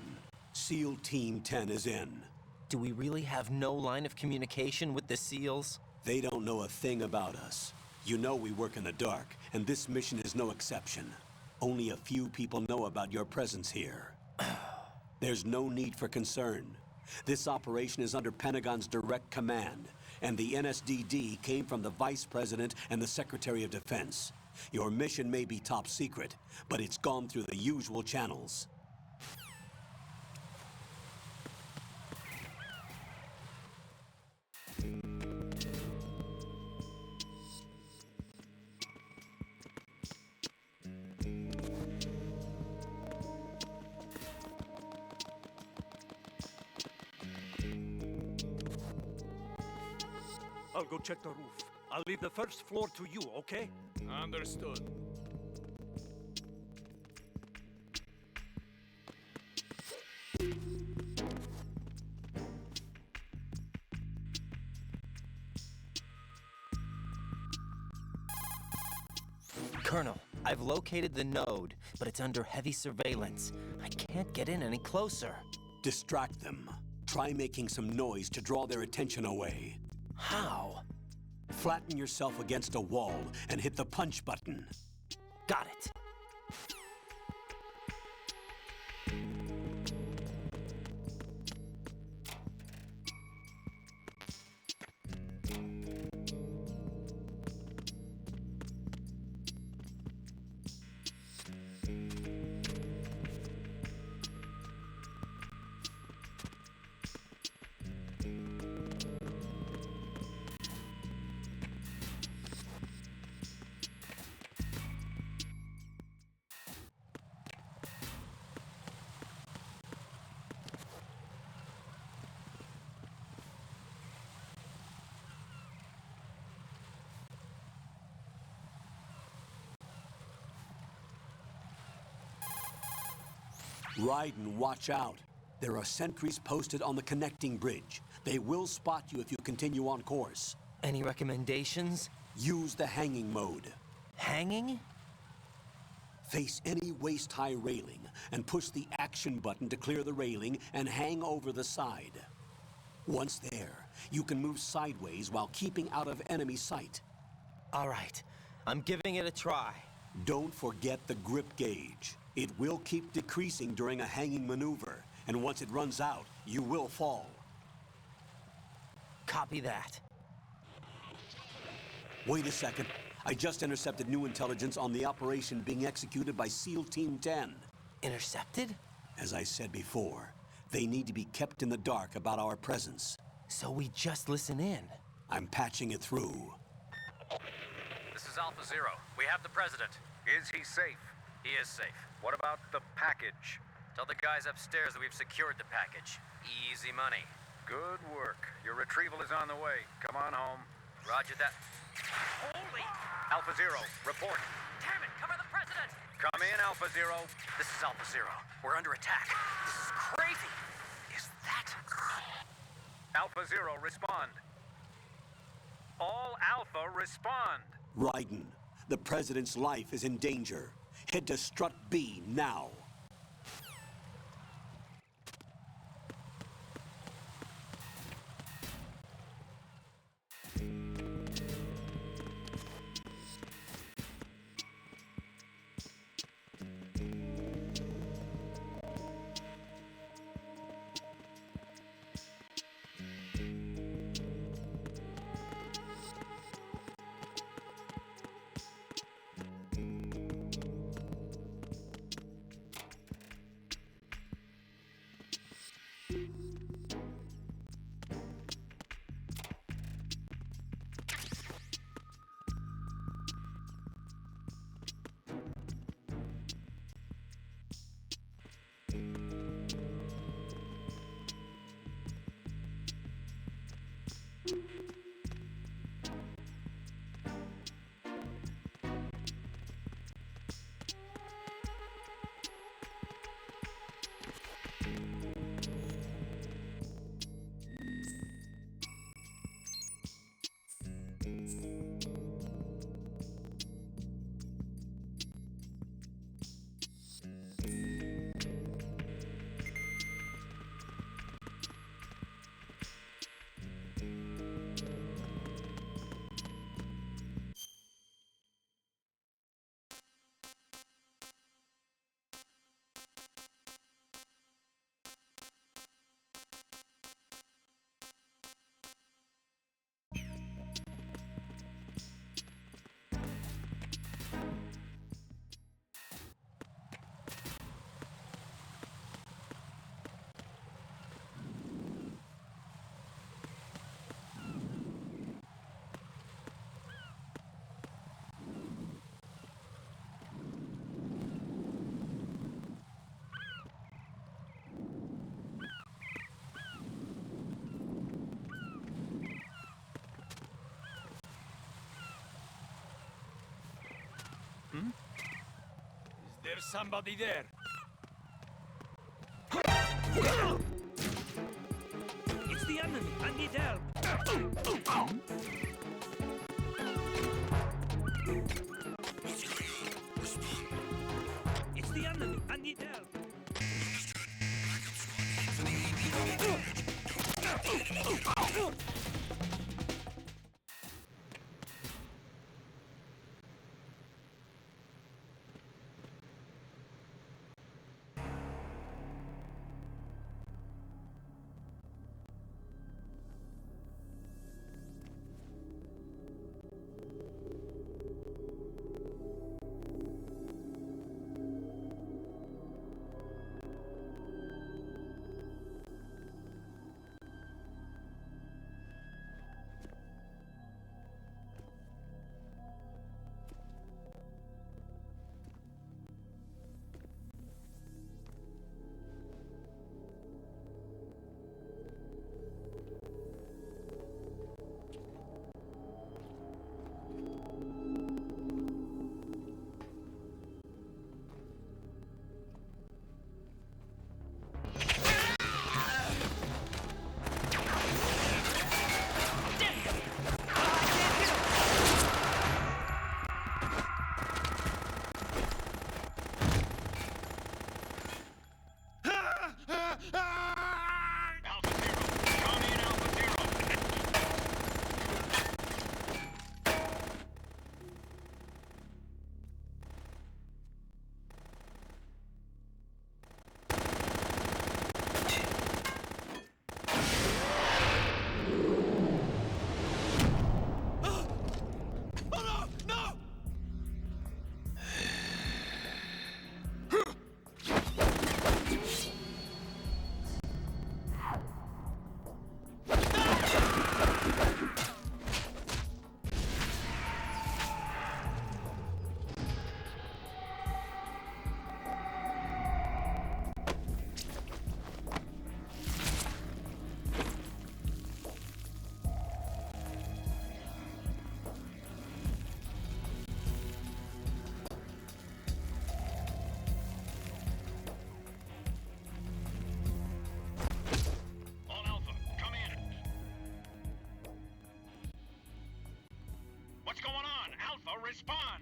SEAL Team 10 is in. Do we really have no line of communication with the SEALs? They don't know a thing about us. You know we work in the dark, and this mission is no exception. Only a few people know about your presence here. There's no need for concern. This operation is under Pentagon's direct command, and the NSDD came from the Vice President and the Secretary of Defense. Your mission may be top secret, but it's gone through the usual channels. I'll go check the roof. I'll leave the first floor to you, okay? Understood. Colonel, I've located the node, but it's under heavy surveillance. I can't get in any closer. Distract them. Try making some noise to draw their attention away. How? Flatten yourself against a wall and hit the punch button. Got it. Raiden, watch out. There are sentries posted on the connecting bridge. They will spot you if you continue on course. Any recommendations? Use the hanging mode. Hanging? Face any waist-high railing and push the action button to clear the railing and hang over the side. Once there, you can move sideways while keeping out of enemy sight. All right, I'm giving it a try. Don't forget the grip gauge. It will keep decreasing during a hanging maneuver, and once it runs out, you will fall. Copy that. Wait a second. I just intercepted new intelligence on the operation being executed by SEAL Team 10. Intercepted? As I said before, they need to be kept in the dark about our presence. So we just listen in. I'm patching it through. This is Alpha Zero. We have the president. Is he safe? He is safe. What about the package? Tell the guys upstairs that we've secured the package. Easy money. Good work. Your retrieval is on the way. Come on home. Roger that. Holy! Alpha Zero, report. Damn it, cover the president! Come in, Alpha Zero. This is Alpha Zero. We're under attack. This is crazy. Is that... Alpha Zero, respond. All Alpha, respond. Raiden, the president's life is in danger. Head to Strut B now. There's somebody there. It's the enemy. I need help. It's the enemy. I need help. respond!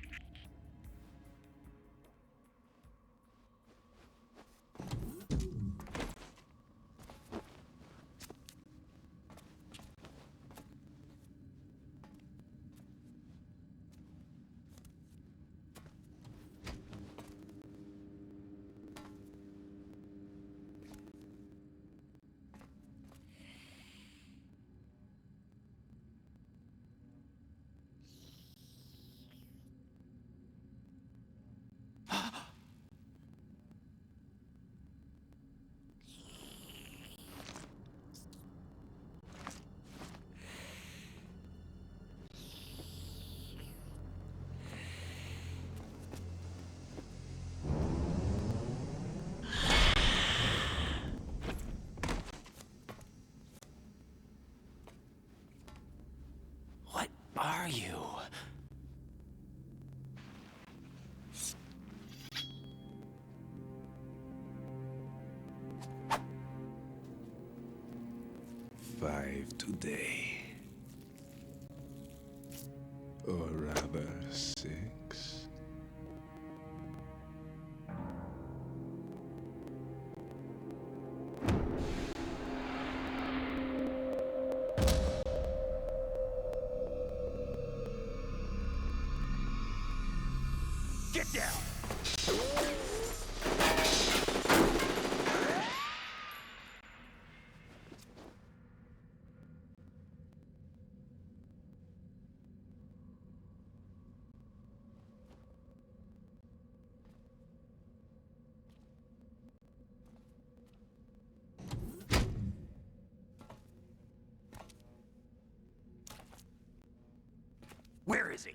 What are you? Five today. Or rather, 6. Get down! Where is he?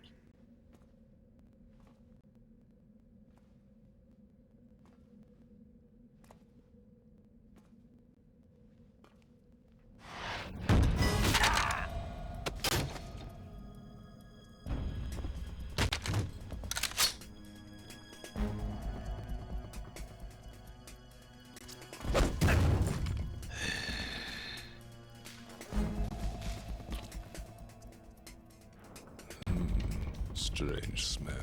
Strange smell.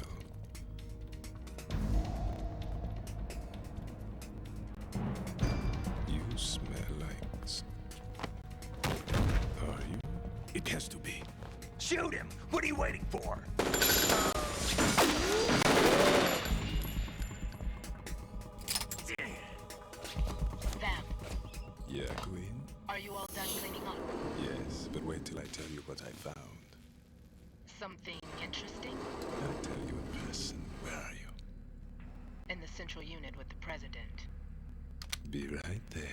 You smell like... Are you? It has to be. Shoot him! What are you waiting for? Vam, Yeah, Queen? are you all done cleaning up? Yes, but wait till I tell you what I found. Something interesting? I'll tell you in person. Where are you? In the central unit with the president. Be right there.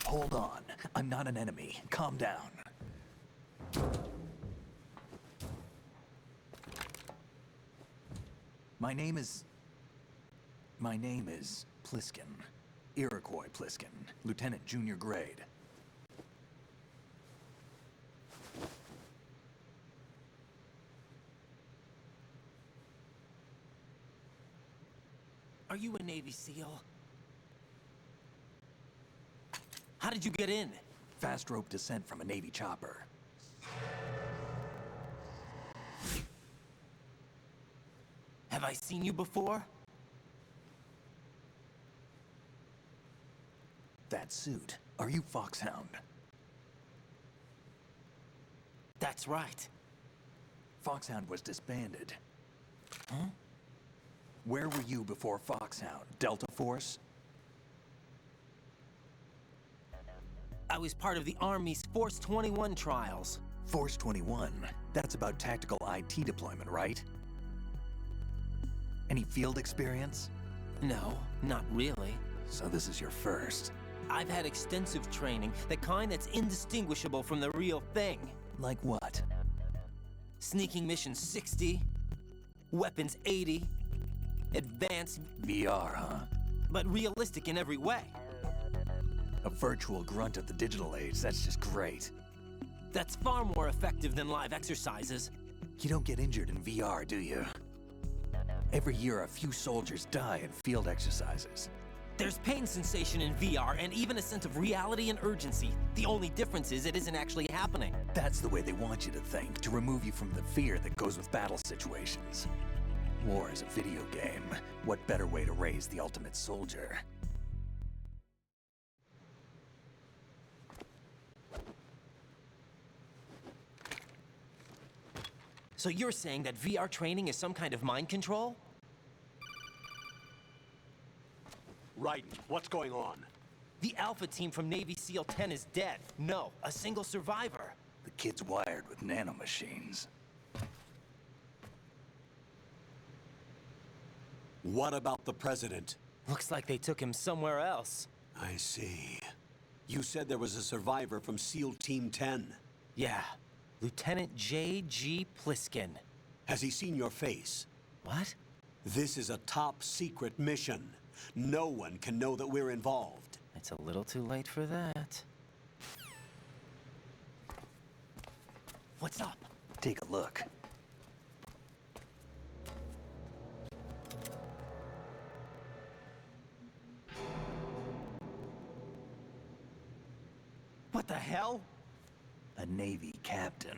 Hold on. I'm not an enemy. Calm down. My name is Pliskin. Iroquois Pliskin. Lieutenant Junior Grade. Are you a Navy SEAL? How did you get in? Fast rope descent from a Navy chopper. Have I seen you before? That suit. Are you Foxhound? That's right. Foxhound was disbanded. Huh? Where were you before Foxhound? Delta Force? I was part of the Army's Force 21 trials. Force 21? That's about tactical IT deployment, right? Any field experience? No, not really. So this is your first. I've had extensive training, the kind that's indistinguishable from the real thing. Like what? Sneaking mission 60, weapons 80, advanced... VR, huh? But realistic in every way. A virtual grunt of the digital age, that's just great. That's far more effective than live exercises. You don't get injured in VR, do you? Every year, a few soldiers die in field exercises. There's pain sensation in VR and even a sense of reality and urgency. The only difference is it isn't actually happening. That's the way they want you to think, to remove you from the fear that goes with battle situations. War is a video game. What better way to raise the ultimate soldier? So you're saying that VR training is some kind of mind control? Right. What's going on? The Alpha team from Navy SEAL 10 is dead. No, a single survivor. The kid's wired with nanomachines. What about the president? Looks like they took him somewhere else. I see. You said there was a survivor from SEAL Team 10. Yeah. Lieutenant J.G. Pliskin. Has he seen your face? What? This is a top secret mission. No one can know that we're involved. It's a little too late for that. What's up? Take a look. What the hell? A Navy captain.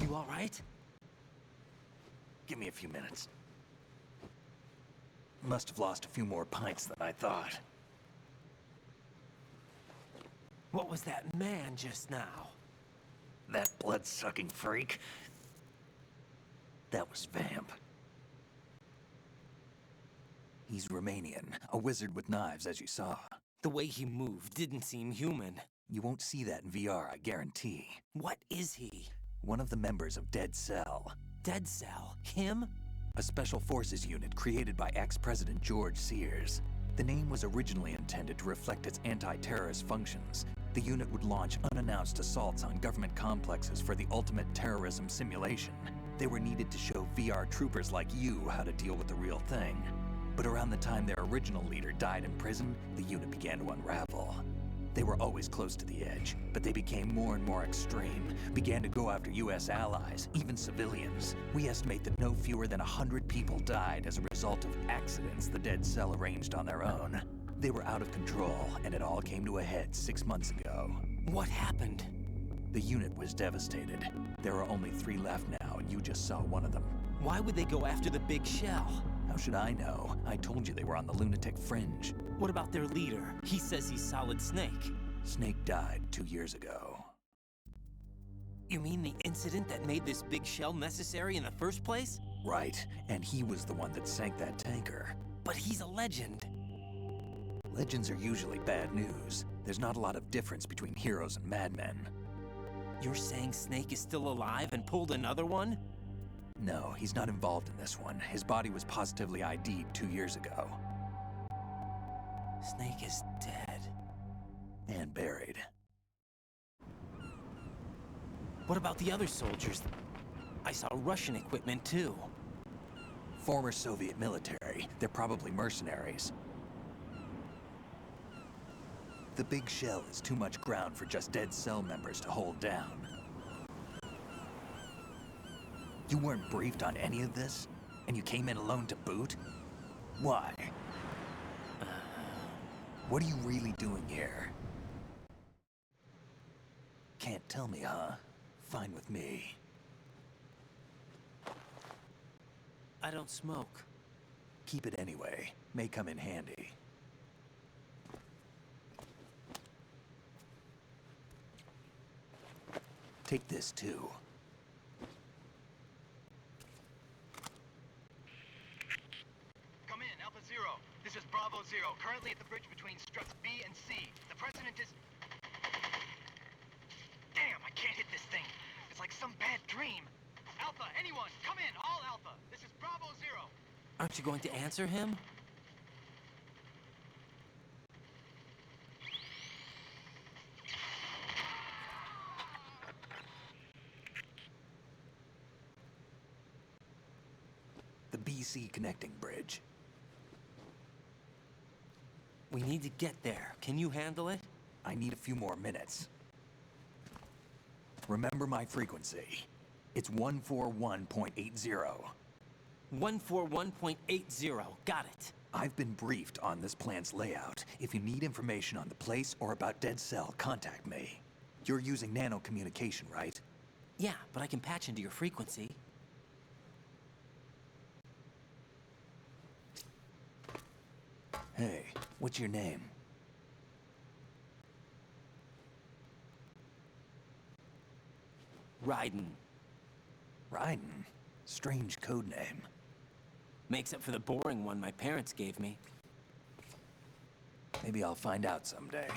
You all right? Give me a few minutes. Must have lost a few more pints than I thought. What was that man just now? That blood-sucking freak? That was Vamp. He's Romanian, a wizard with knives, as you saw. The way he moved didn't seem human. You won't see that in VR, I guarantee. What is he? One of the members of Dead Cell. Dead Cell? Him? A special forces unit created by ex-President George Sears. The name was originally intended to reflect its anti-terrorist functions. The unit would launch unannounced assaults on government complexes for the ultimate terrorism simulation. They were needed to show VR troopers like you how to deal with the real thing. But around the time their original leader died in prison, the unit began to unravel. They were always close to the edge, but they became more and more extreme, began to go after US allies, even civilians. We estimate that no fewer than 100 people died as a result of accidents the Dead Cell arranged on their own. They were out of control, and it all came to a head 6 months ago. What happened? The unit was devastated. There are only 3 left now, and you just saw one of them. Why would they go after the big shell? How should I know? I told you they were on the lunatic fringe. What about their leader? He says he's Solid Snake. Snake died 2 years ago. You mean the incident that made this big shell necessary in the first place? Right, and he was the one that sank that tanker. But he's a legend. Legends are usually bad news. There's not a lot of difference between heroes and madmen. You're saying Snake is still alive and pulled another one? No, he's not involved in this one. His body was positively ID'd 2 years ago. Snake is dead. And buried. What about the other soldiers? I saw Russian equipment too. Former Soviet military. They're probably mercenaries. The big shell is too much ground for just Dead Cell members to hold down. You weren't briefed on any of this? And you came in alone to boot? Why? What are you really doing here? Can't tell me, huh? Fine with me. I don't smoke. Keep it anyway. May come in handy. Take this too. Come in, Alpha Zero. This is Bravo Zero, currently at the bridge between Struts B and C. The President is... Damn, I can't hit this thing. It's like some bad dream. Alpha, anyone, come in, all Alpha. This is Bravo Zero. Aren't you going to answer him? The BC C connecting bridge. We need to get there. Can you handle it? I need a few more minutes. Remember my frequency. It's 141.80. 141.80. Got it. I've been briefed on this plan's layout. If you need information on the place or about Dead Cell, contact me. You're using nano communication, right? Yeah, but I can patch into your frequency. Hey, what's your name? Raiden. Raiden? Strange code name. Makes up for the boring one my parents gave me. Maybe I'll find out someday.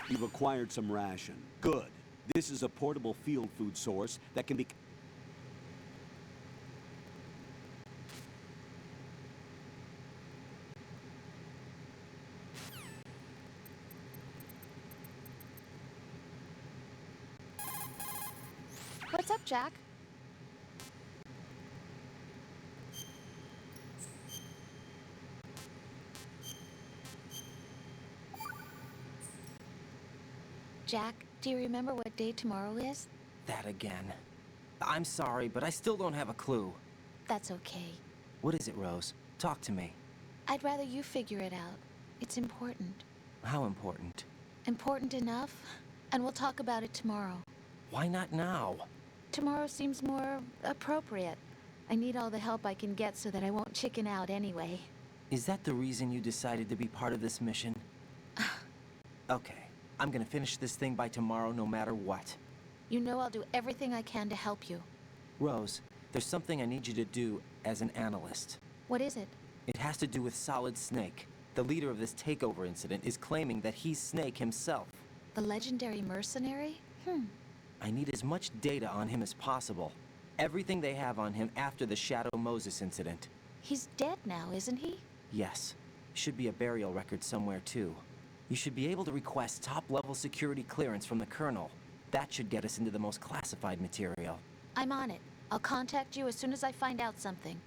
You've acquired some ration. Good. This is a portable field food source that can be... What's up, Jack? Jack, do you remember what day tomorrow is? That again. I'm sorry, but I still don't have a clue. That's okay. What is it, Rose? Talk to me. I'd rather you figure it out. It's important. How important? Important enough, and we'll talk about it tomorrow. Why not now? Tomorrow seems more appropriate. I need all the help I can get so that I won't chicken out anyway. Is that the reason you decided to be part of this mission? Okay. I'm gonna finish this thing by tomorrow no matter what. You know I'll do everything I can to help you. Rose, there's something I need you to do as an analyst. What is it? It has to do with Solid Snake. The leader of this takeover incident is claiming that he's Snake himself. The legendary mercenary? I need as much data on him as possible. Everything they have on him after the Shadow Moses incident. He's dead now, isn't he? Yes. Should be a burial record somewhere, too. You should be able to request top-level security clearance from the Colonel. That should get us into the most classified material. I'm on it. I'll contact you as soon as I find out something.